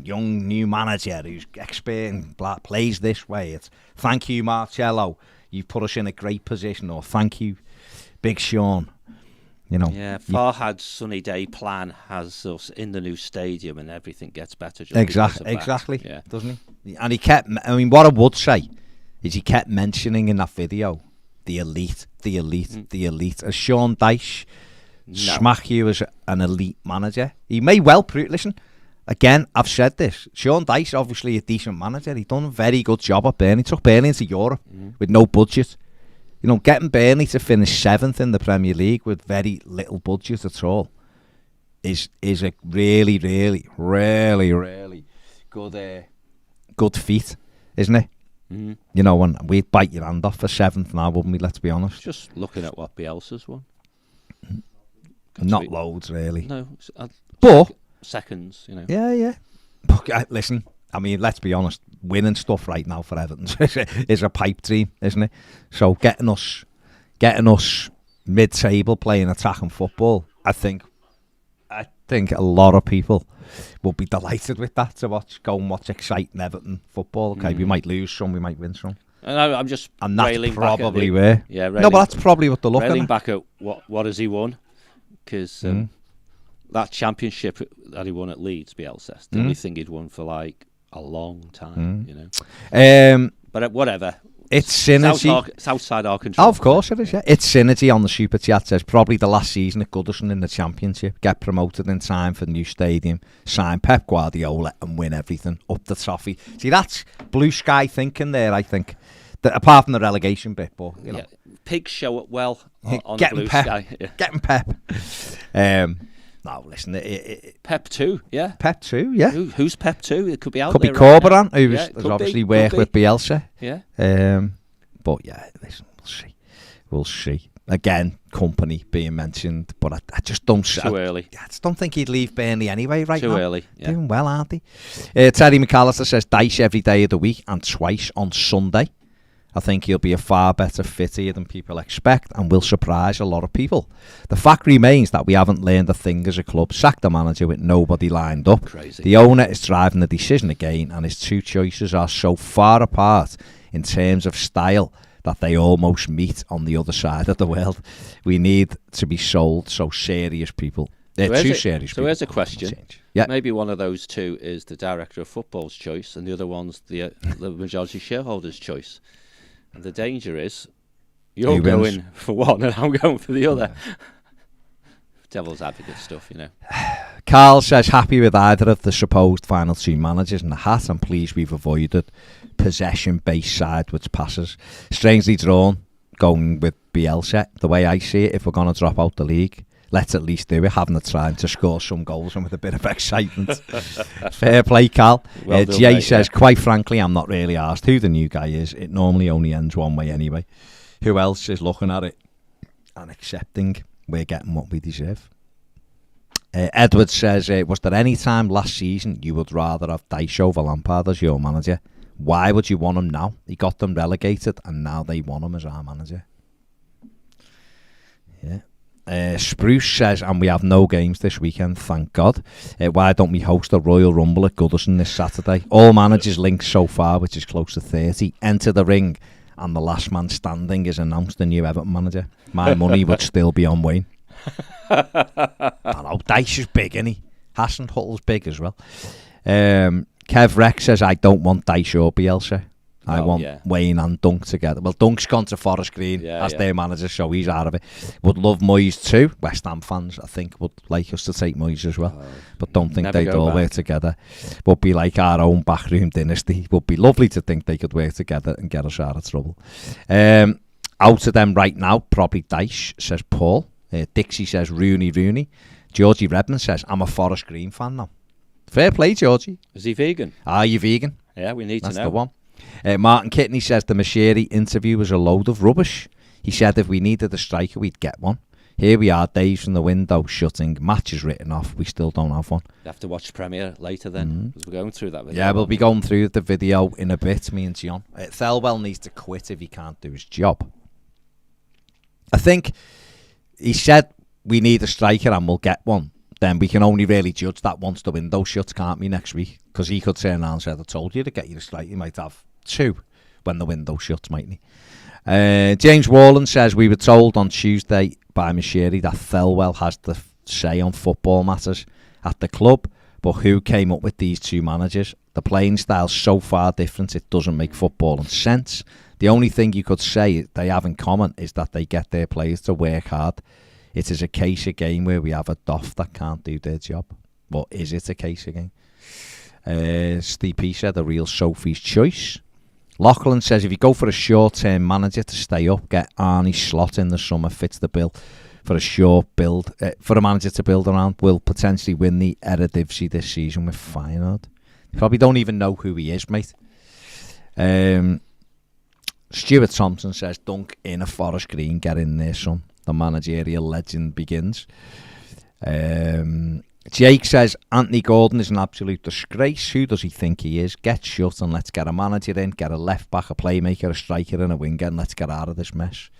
young new manager who's experienced, plays this way. It's thank you, Marcello. You've put us in a great position. Or thank you, Big Sean. Yeah, Farhad's sunny day plan has us in the new stadium and everything gets better. Just exactly. Yeah. Doesn't he? And he kept. I mean, what I would say is he kept mentioning in that video the elite. As Sean Dyche. Smack you as an elite manager. He may well prove. Listen, again, I've said this. Sean Dyche, obviously a decent manager. He's done a very good job at Burnley. He took Burnley into Europe with no budget. Getting Burnley to finish 7th in the Premier League with very little budget at all is a really, really, really, really good feat, isn't it? And we'd bite your hand off for 7th now, wouldn't we? Let's be honest. Just looking at what Bielsa's won. Not loads, really. No, but seconds, Yeah. But listen, I mean, let's be honest. Winning stuff right now for Everton is a pipe dream, isn't it? So getting us mid-table playing attacking football, I think a lot of people will be delighted with that to watch exciting Everton football. Okay, we might lose some, we might win some. I'm just and that's railing probably back where. Yeah, no, but that's probably what they're looking railing at. Back at what has he won? Because that championship that he won at Leeds, Bielsa, the only thing he'd won for like a long time, But whatever. It's synergy. It's outside our control. Oh, of course it is, yeah. It's synergy on the Super Chat says probably the last season at Goodison in the Championship. Get promoted in time for the new stadium, sign Pep Guardiola and win everything up the Toffee. See, that's blue sky thinking there, I think. Apart from the relegation bit, but pigs show up well on getting the blue Pep, sky. Yeah. Getting Pep. No, listen, Pep 2, yeah. Pep 2, yeah. Who's Pep 2? It could be out Could there. Be Right Corberan, now. who's obviously worked with Bielsa. Yeah. But yeah, listen, we'll see. Again, company being mentioned, but I just don't. Too early. I just don't think he'd leave Burnley anyway right now. Too early. Yeah. Doing well, aren't he? Terry McAllister says Dyce every day of the week and twice on Sunday. I think he'll be a far better fit here than people expect and will surprise a lot of people. The fact remains that we haven't learned a thing as a club. Sacked the manager with nobody lined up. Crazy. The owner is driving the decision again, and his two choices are so far apart in terms of style that they almost meet on the other side of the world. We need to be sold, so serious people. Serious people. So here's a question. Yeah. Maybe one of those two is the director of football's choice, and the other one's the majority shareholder's choice. And the danger is you're going for one and I'm going for the other. Yeah. Devil's advocate stuff, you know. Carl says happy with either of the supposed final two managers in the hat, and pleased we've avoided possession-based sideways passes. Strangely drawn going with Bielsa. The way I see it, if we're going to drop out the league, let's at least do it, having the time to score some goals and with a bit of excitement. Fair play, Carl. Well done, Jay mate, says, quite frankly, I'm not really asked who the new guy is. It normally only ends one way anyway. Who else is looking at it and accepting we're getting what we deserve? Edward says, was there any time last season you would rather have Dyche over Lampard as your manager? Why would you want him now? He got them relegated and now they want him as our manager. Yeah. Spruce says, and we have no games this weekend, thank God. Why don't we host a Royal Rumble at Goodison this Saturday? All managers linked so far, which is close to 30. Enter the ring and the last man standing is announced the new Everton manager. My money would still be on Wayne. I know, Dyche is big, isn't he? Hasenhutl's big as well. Kev Rex says, I don't want Dyche or Bielsa. I want Wayne and Dunk together. Well, Dunk's gone to Forest Green as their manager, so he's out of it. Would love Moyes too. West Ham fans, I think, would like us to take Moyes as well, but don't think they'd all work together. Would be like our own backroom dynasty. Would be lovely to think they could work together and get us out of trouble. Out of them right now, probably Dyche, says Paul. Dixie says Rooney. Georgie Redmond says, I'm a Forest Green fan now. Fair play, Georgie. Is he vegan? Are you vegan? Yeah, we need to know. That's the one. Martin Kitney says the Mashiri interview was a load of rubbish. He said if we needed a striker, we'd get one. Here we are, days from the window shutting, matches written off, we still don't have one. You have to watch Premier later then, because we're going through that video. Yeah, we'll be going through the video in a bit, me and John. Thelwell needs to quit if he can't do his job. I think he said we need a striker and we'll get one. Then we can only really judge that once the window shuts, can't we, next week? Because he could turn around and say, I told you to get you a striker. You might have two when the window shuts, mightn't he? James Warland says, we were told on Tuesday by Mashiri that Thelwell has the say on football matters at the club, but who came up with these two managers? The playing style's so far different, it doesn't make footballing sense. The only thing you could say they have in common is that they get their players to work hard. It is a case again where we have a doff that can't do their job. But is it a case again? Steve P said a real Sophie's choice. Lachlan says if you go for a short-term manager to stay up, get Arnie Slot in the summer, fits the bill for a short build. For a manager to build around, will potentially win the Eredivisie this season with Feyenoord. You probably don't even know who he is, mate. Stuart Thompson says Dunk in a Forest Green, get in there, son. The managerial legend begins. Jake says Anthony Gordon is an absolute disgrace. Who does he think he is? Get shut and let's get a manager in, get a left back, a playmaker, a striker and a winger, and let's get out of this mess.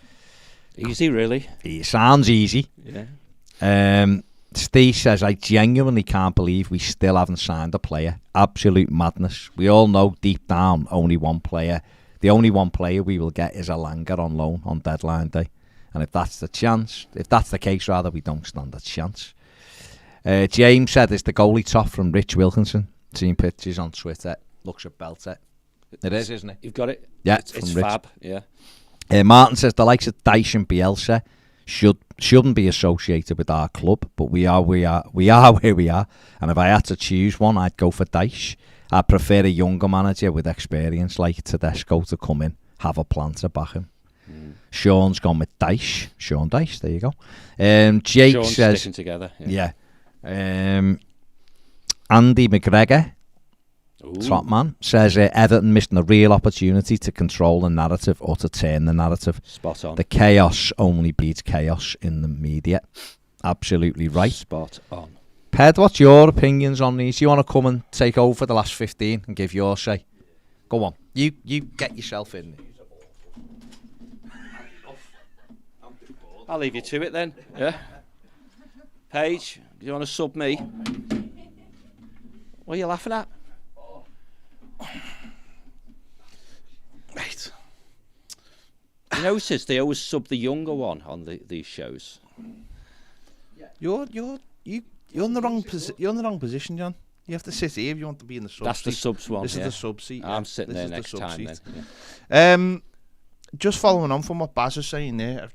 Easy, really. It sounds easy. Yeah. Steve says, I genuinely can't believe we still haven't signed a player. Absolute madness. We all know deep down only one player. The only one player we will get is Elanga on loan on deadline day. And if that's the case, we don't stand a chance. James said it's the goalie top from Rich Wilkinson. Seen pictures on Twitter. Looks a belter. It is, isn't it? You've got it? Yeah, it's fab. Yeah. Martin says the likes of Dyche and Bielsa shouldn't be associated with our club, but we are where we are. And if I had to choose one, I'd go for Dyche. I'd prefer a younger manager with experience like Tedesco to come in, have a plan to back him. Sean's gone with Dyche. Sean Dyche, there you go. Jake Sean's says, sticking together. yeah. Andy McGregor, Ooh. top man, says Everton missed a real opportunity to control the narrative or to turn the narrative. Spot on. The chaos only breeds chaos in the media. Absolutely right. Spot on. Ped, what's your opinions on these? You want to come and take over the last 15 and give your say? Go on. You get yourself in. I'll leave you to it then. Yeah. Paige, do you want to sub me? What are you laughing at? Mate. You notice they always sub the younger one on these shows. You're in the wrong you're in the wrong position, John. You have to sit here if you want to be in the sub That's seat. the subs one. This yeah. is the sub seat. I'm sitting This there is the next sub time. seat. Then. Yeah. Just following on from what Baz is saying there,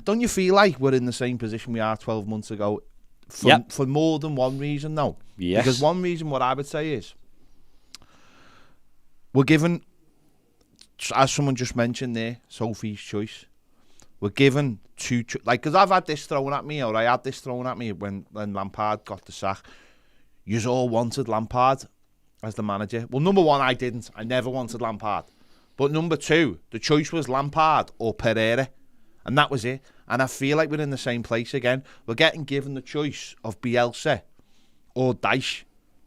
don't you feel like we're in the same position we are 12 months ago for more than one reason now? Yes. Because one reason, what I would say is, we're given, as someone just mentioned there, Sophie's choice. We're given two, because I've had this thrown at me, or I had this thrown at me when Lampard got the sack. Yous all wanted Lampard as the manager. Well, number one, I didn't. I never wanted Lampard. But number two, the choice was Lampard or Pereira. And that was it. And I feel like we're in the same place again. We're getting given the choice of Bielsa or Dyche.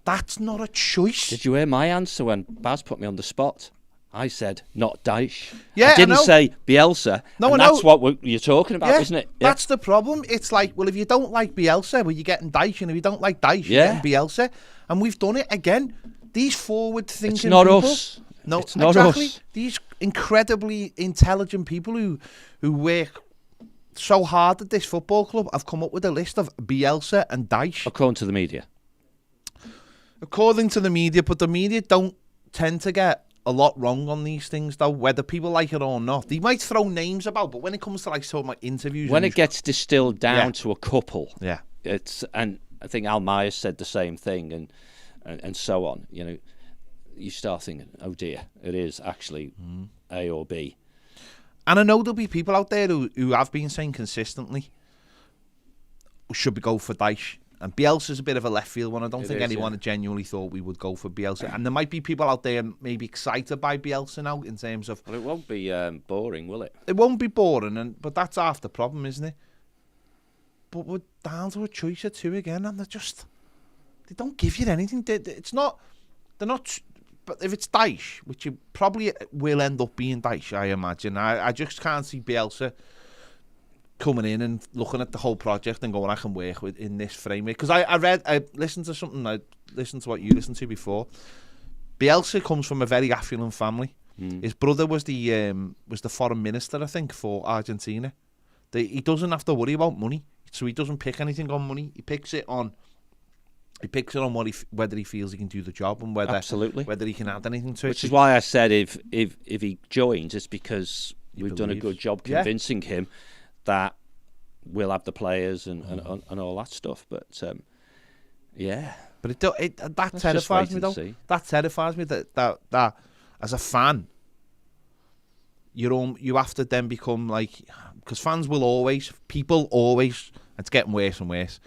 That's not a choice. Did you hear my answer when Baz put me on the spot? I said, not Dyche. Yeah, I didn't I know. say Bielsa. No, and I know. that's what you're talking about, Yeah, isn't it? Yeah. That's the problem. It's like, well, if you don't like Bielsa, well, you're getting Dyche. And if you don't like Dyche, Yeah. you're getting Bielsa. And we've done it again. These forward-thinking It's not people... us. No, It's not exactly. us. These incredibly intelligent people who work so hard at this football club have come up with a list of Bielsa and Dyche. According to the media. According to the media, but the media don't tend to get a lot wrong on these things, though, whether people like it or not. They might throw names about, but when it comes to like sort of like interviews, When it gets distilled down Yeah. to a couple, yeah, and I think Al Myers said the same thing, and so on. You know, you start thinking, oh dear, it is actually A or B. and I know there'll be people out there who have been saying consistently, should we go for Dyche? And Bielsa's a bit of a left field one. I don't think anyone genuinely thought we would go for Bielsa. And there might be people out there maybe excited by Bielsa now in terms of... Well, it won't be boring, will it? It won't be boring, but that's half the problem, isn't it? But we're down to a choice or two again, and they don't give you anything. It's not... They're not... But if it's Dyche, which you probably will end up being Dyche, I imagine. I just can't see Bielsa coming in and looking at the whole project and going, I can work with in this framework. Because I listened to something, I listened to what you listened to before. Bielsa comes from a very affluent family. His brother was the foreign minister, I think, for Argentina. He doesn't have to worry about money, so he doesn't pick anything on money. He picks it on whether he feels he can do the job and whether he can add anything to it. Which is why I said if he joins, it's because we've done a good job convincing him that we'll have the players and all that stuff. But yeah, but that terrifies me though. That terrifies me that as a fan, you have to then become like, because fans will always, it's getting worse and worse.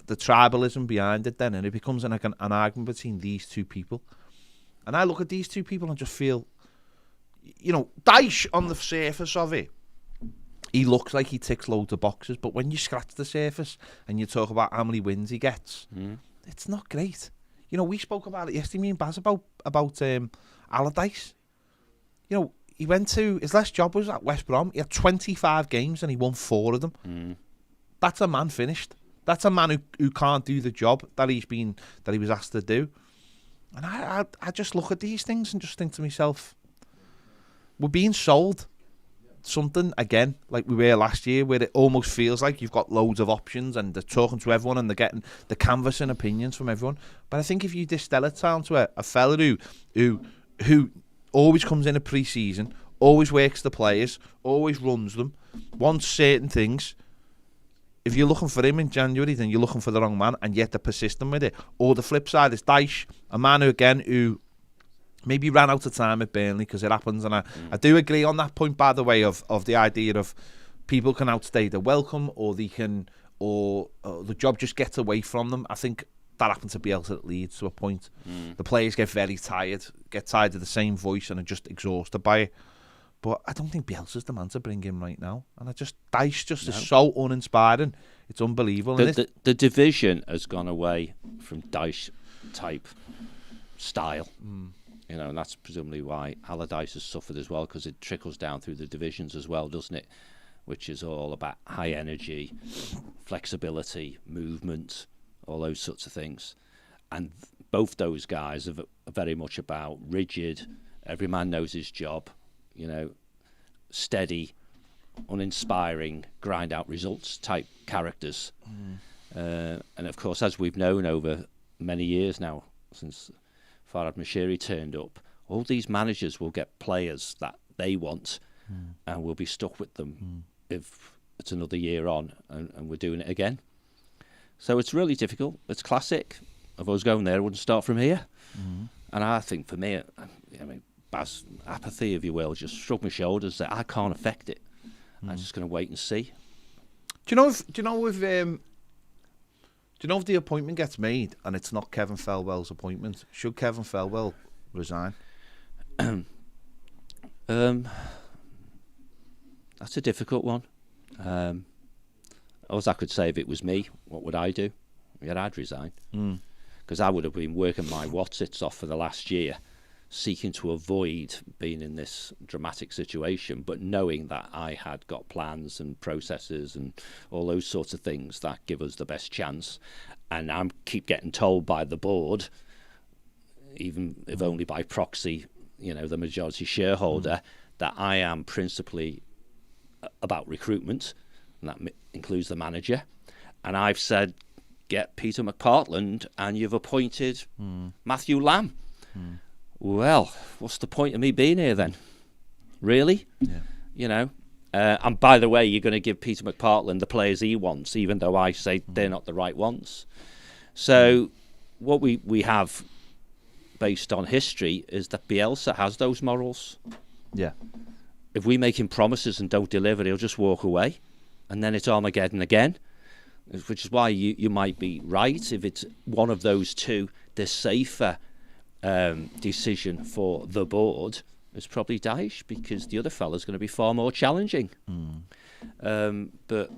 The tribalism behind it then, and it becomes an argument between these two people. And I look at these two people and just feel, Dyche on the surface of it, he looks like he ticks loads of boxes, but when you scratch the surface and you talk about how many wins he gets, it's not great. We spoke about it yesterday, me and Baz, about Allardyce. He went to, his last job was at West Brom. He had 25 games and he won 4 of them. That's a man finished. That's a man who can't do the job that he was asked to do. And I just look at these things and just think to myself, we're being sold something again like we were last year, where it almost feels like you've got loads of options and they're talking to everyone and they're getting the canvassing opinions from everyone. But I think if you distill it down to a fella who always comes in a pre-season, always works the players, always runs them, wants certain things, if you're looking for him in January, then you're looking for the wrong man, and yet they're persistent with it. Or the flip side is Dyche, a man who maybe ran out of time at Burnley, because it happens, and I do agree on that point, by the way, of the idea of people can outstay their welcome, or they can or the job just gets away from them. I think that happened to Bielsa at Leeds to a point. The players get very tired of the same voice and are just exhausted by it. But I don't think Bielsa's the man to bring in right now. And Dyche just is so uninspiring. It's unbelievable. The division has gone away from Dyche type style. You know, and that's presumably why Allardyce has suffered as well, because it trickles down through the divisions as well, doesn't it? Which is all about high energy, flexibility, movement, all those sorts of things. And both those guys are very much about rigid, every man knows his job, you know, steady, uninspiring, grind out results type characters. And of course, as we've known over many years now, since Farhad Moshiri turned up, all these managers will get players that they want and we'll be stuck with them if it's another year on and we're doing it again. So it's really difficult. It's classic. If I was going there, I wouldn't start from here. And I think for me, I mean, Baz, apathy, if you will, just shrug my shoulders that I can't affect it. I'm just going to wait and see. Do you know if the appointment gets made and it's not Kevin Felwell's appointment, should Kevin Felwell resign? That's a difficult one. All I could say, if it was me, what would I do? Yeah, I'd resign. Because I would have been working my whatsits off for the last year, seeking to avoid being in this dramatic situation, but knowing that I had got plans and processes and all those sorts of things that give us the best chance. And I keep getting told by the board, even if only by proxy, you know, the majority shareholder, that I am principally about recruitment, and that includes the manager. And I've said, get Peter McPartland, and you've appointed Mathew Lamb. Well, what's the point of me being here then? Really? Yeah. You know? And by the way, you're going to give Peter McPartland the players he wants, even though I say they're not the right ones. So what we have based on history is that Bielsa has those morals. Yeah. If we make him promises and don't deliver, he'll just walk away. And then it's Armageddon again, which is why you might be right. If it's one of those two, the safer decision for the board is probably Dyche, because the other fella's going to be far more challenging. But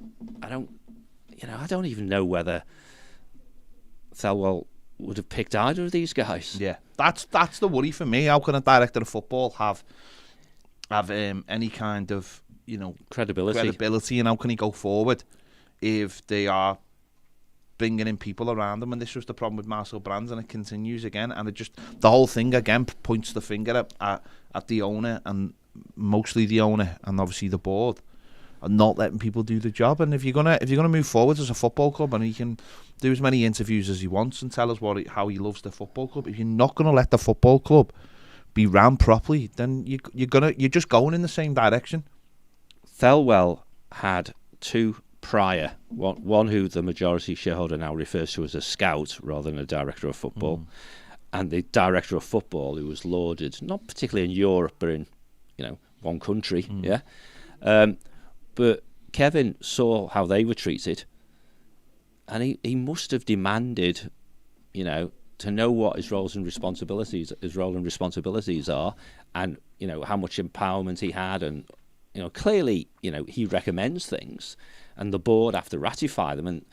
I don't even know whether Thelwell would have picked either of these guys. Yeah, that's the worry for me. How can a director of football have any kind of, you know, credibility, and how can he go forward if they are bringing in people around them? And this was the problem with Marcel Brands, and it continues again. And the whole thing again points the finger at the owner, and mostly the owner, and obviously the board, and not letting people do the job. And if you're gonna move forward as a football club, and he can do as many interviews as he wants and tell us how he loves the football club, if you're not gonna let the football club be ran properly, then you're just going in the same direction. Thelwell had two prior, one who the majority shareholder now refers to as a scout rather than a director of football, and the director of football who was lauded, not particularly in Europe, but in, you know, one country, but Kevin saw how they were treated, and he must have demanded, you know, to know what his role and responsibilities are, and, you know, how much empowerment he had. And, you know, clearly, you know, he recommends things, and the board have to ratify them. And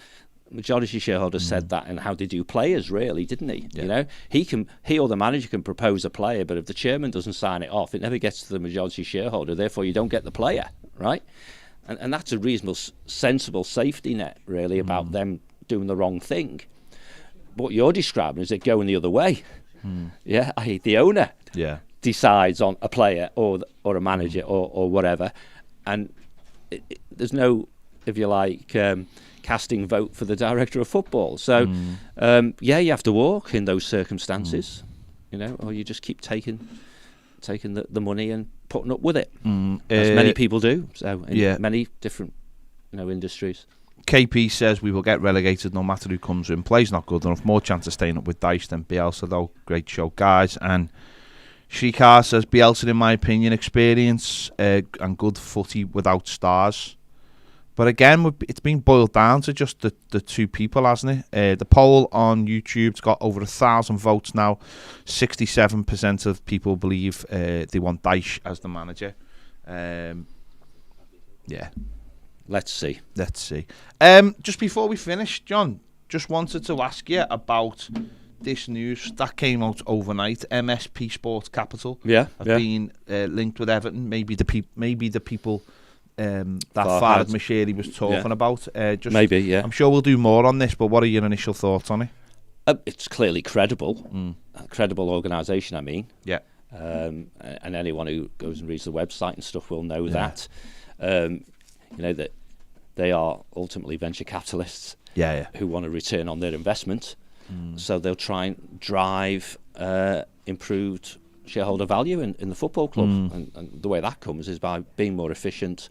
majority shareholder said that, and how they do players, really, didn't he? Yeah. You know, he or the manager can propose a player, but if the chairman doesn't sign it off, it never gets to the majority shareholder. Therefore, you don't get the player, right? And that's a reasonable, sensible safety net, really, about them doing the wrong thing. What you're describing is it going the other way. Yeah, the owner decides on a player or a manager or whatever, and there's no, if you like, casting vote for the director of football. So, you have to walk in those circumstances, you know, or you just keep taking the money and putting up with it, as many people do. So, in many different, you know, industries. KP says we will get relegated no matter who comes in. Play's not good enough. More chance of staying up with Dyce than Bielsa, though. Great show, guys. And Shikar says Bielsa, in my opinion, experience and good footy without stars. But again, it's been boiled down to just the two people, hasn't it? The poll on YouTube's got over 1,000 votes now. 67% of people believe they want Dyche as the manager. Yeah. Let's see. Just before we finish, John, just wanted to ask you about this news that came out overnight. MSP Sports Capital have been linked with Everton. Maybe the people that Farhad Moshiri was talking about. Maybe. I'm sure we'll do more on this, but what are your initial thoughts on it? It's clearly credible. A credible organisation, I mean. Yeah. And anyone who goes and reads the website and stuff will know that. That they are ultimately venture capitalists who want a return on their investment. So they'll try and drive improved shareholder value in the football club. And the way that comes is by being more efficient,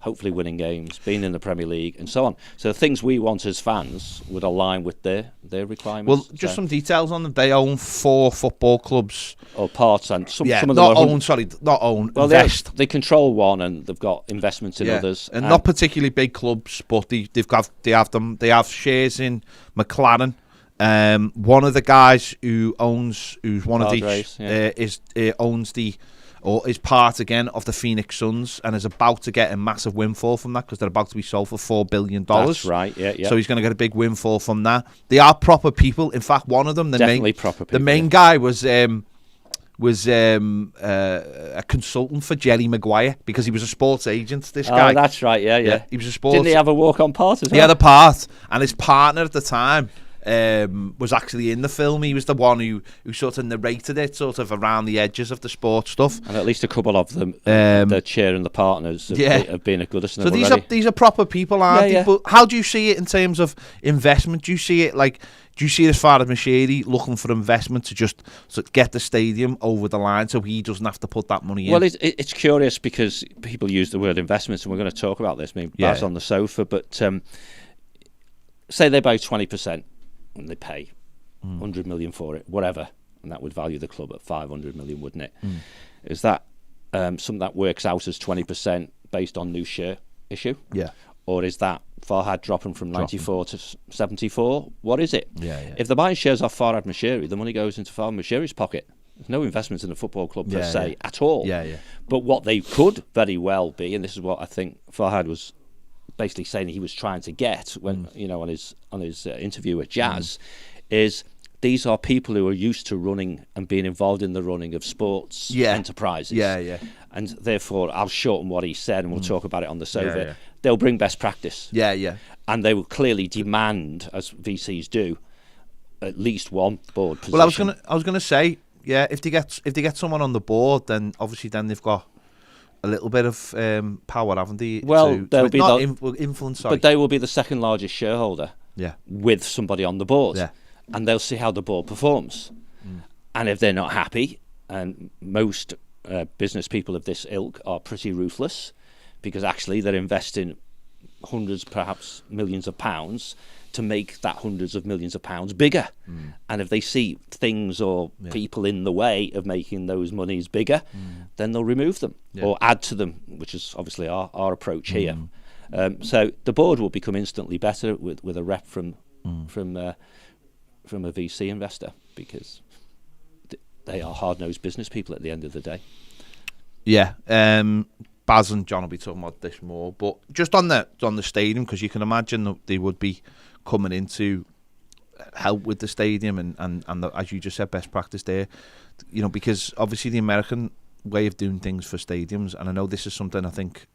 hopefully winning games, being in the Premier League, and so on. So the things we want as fans would align with their requirements. Well, just some details on them. They own 4 football clubs. Or parts, and some of them not own, well, invest. They control one, and they've got investments in others. And not particularly big clubs, but they have shares in McLaren. One of the guys who's one of these owns is part again of the Phoenix Suns and is about to get a massive windfall from that because they're about to be sold for $4 billion. That's right, yeah. So he's going to get a big windfall from that. They are proper people. In fact, one of them, the main guy was a consultant for Jerry Maguire because he was a sports agent. This guy. Oh, that's right, yeah. He was a sports. Didn't he have a walk-on part as well? He had a part, and his partner at the time was actually in the film. He was the one who sort of narrated it, sort of around the edges of the sports stuff. And at least a couple of them, the chair and the partners, have been at Goodison. So these are proper people, aren't they? But how do you see it in terms of investment? Do you see it as far as Moshiri looking for investment to just get the stadium over the line so he doesn't have to put that money in? Well, it's curious because people use the word investments, and we're going to talk about this. Maybe Baz on the sofa, but say they buy 20%. And they pay 100 million for it, whatever, and that would value the club at 500 million, wouldn't it? Is that something that works out as 20% based on new share issue? Yeah. Or is that Farhad dropping from 94 to 74? What is it? Yeah. If they're buying shares off Farhad Moshiri, the money goes into Farhad Moshiri's pocket. There's no investment in the football club per se at all. Yeah. But what they could very well be, and this is what I think Farhad was basically saying he was trying to get when on his interview with Jazz, is these are people who are used to running and being involved in the running of sports enterprises. Yeah. And therefore, I'll shorten what he said, and we'll talk about it on the sofa. Yeah. They'll bring best practice. Yeah. And they will clearly demand, as VCs do, at least one board position. Well, I was gonna say, if they get someone on the board, then obviously then they've got a little bit of power, haven't they? Well, they'll be influence. But they will be the second largest shareholder. Yeah. With somebody on the board. Yeah. And they'll see how the board performs. And if they're not happy, and most business people of this ilk are pretty ruthless, because actually they're investing hundreds, perhaps millions of pounds to make that hundreds of millions of pounds bigger. And if they see things or people in the way of making those monies bigger, then they'll remove them or add to them, which is obviously our approach here. So the board will become instantly better with a rep from a VC investor, because they are hard-nosed business people at the end of the day. Yeah. Baz and John will be talking about this more, but just on the stadium, because you can imagine that they would be coming in to help with the stadium and as you just said, best practice there, because obviously the American way of doing things for stadiums, and I know this is something I think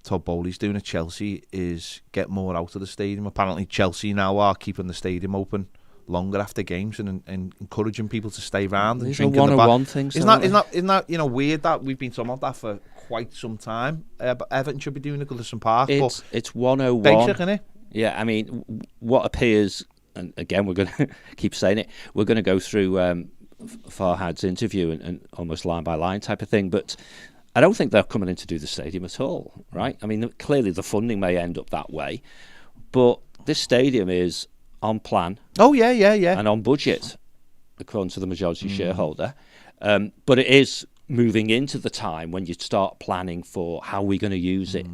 Todd Bowley's doing at Chelsea, is get more out of the stadium. Apparently Chelsea now are keeping the stadium open longer after games and encouraging people to stay around and drink in the bar. Things, isn't that weird that we've been talking about that for quite some time? But Everton should be doing it at Goodison Park. It's 101. Basic, isn't it? Yeah, I mean, what appears, and again we're going to keep saying it, we're going to go through Farhad's interview and almost line by line type of thing, but I don't think they're coming in to do the stadium at all, right? I mean, clearly the funding may end up that way, but this stadium is on plan. Oh, yeah. And on budget, according to the majority shareholder. But it is moving into the time when you start planning for how we're going to use it.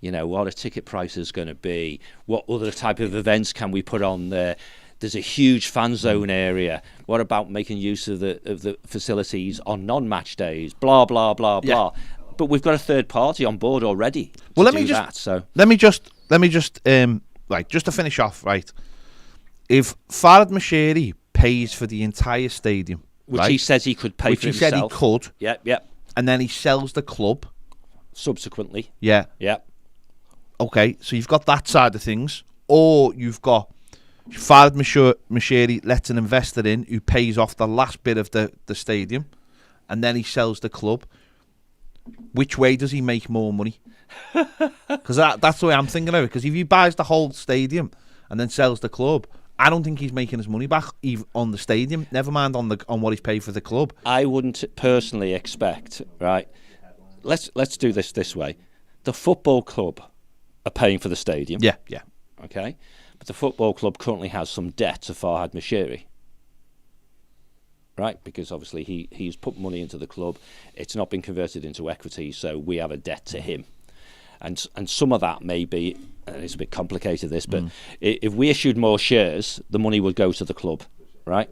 what a ticket price is going to be, what other type of events can we put on there. There's a huge fan zone area. What about making use of the facilities on non-match days? Blah blah blah blah. But we've got a third party on board already. Well, let me just just to finish off, right? If Farhad Moshiri pays for the entire stadium, which he says he could pay for himself, which he said he could, yep, and then he sells the club subsequently, yeah. Okay, so you've got that side of things, or you've got Farhad Moshiri lets an investor in who pays off the last bit of the stadium, and then he sells the club. Which way does he make more money? Because that's the way I'm thinking of it. Because if he buys the whole stadium and then sells the club, I don't think he's making his money back even on the stadium. Never mind on what he's paid for the club. I wouldn't personally expect. Right, let's do this way. The football club are paying for the stadium. Yeah. Okay, but the football club currently has some debt to Farhad Moshiri. Right, because obviously he's put money into the club. It's not been converted into equity, so we have a debt to him. And some of that may be, it's a bit complicated this, but if we issued more shares, the money would go to the club, right?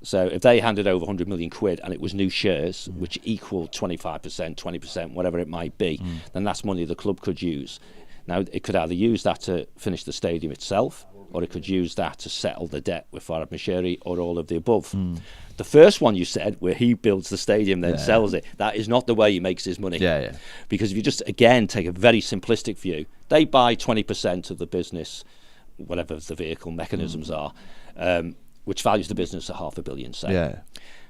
So if they handed over 100 million quid and it was new shares, which equal 25%, 20%, whatever it might be, then that's money the club could use. Now, it could either use that to finish the stadium itself, or it could use that to settle the debt with Farhad Moshiri, or all of the above. The first one you said, where he builds the stadium then sells it, that is not the way he makes his money. Yeah. Because if you just, again, take a very simplistic view, they buy 20% of the business, whatever the vehicle mechanisms are, which values the business at $500 million, say. Yeah.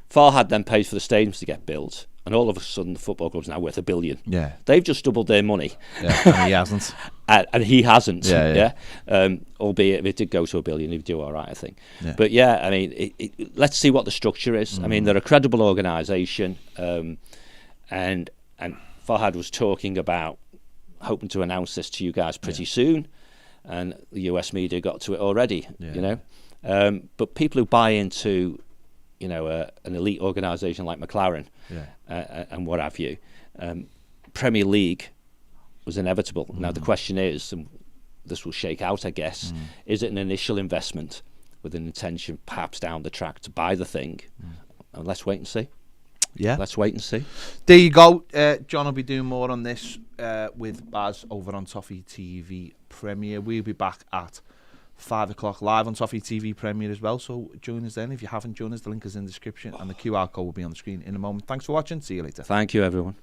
Farhad then pays for the stadiums to get built, and all of a sudden the football club's now worth $1 billion. Yeah. They've just doubled their money. Yeah, and he hasn't. And he hasn't. Yeah. Albeit if it did go to $1 billion, he'd do all right, I think. Yeah. But yeah, I mean, let's see what the structure is. I mean, they're a credible organisation, and Farhad was talking about hoping to announce this to you guys pretty soon, and the US media got to it already. But people who buy into an elite organisation like McLaren and what have you, Premier League was inevitable. Now the question is, and this will shake out, I guess, is it an initial investment with an intention perhaps down the track to buy the thing? And let's wait and see. Yeah. Let's wait and see. There you go. John will be doing more on this with Baz over on Toffee TV Premier. We'll be back at 5 o'clock live on Toffee TV Premier as well. So join us then. If you haven't joined us, the link is in the description and the QR code will be on the screen in a moment. Thanks for watching. See you later. Thank you, everyone.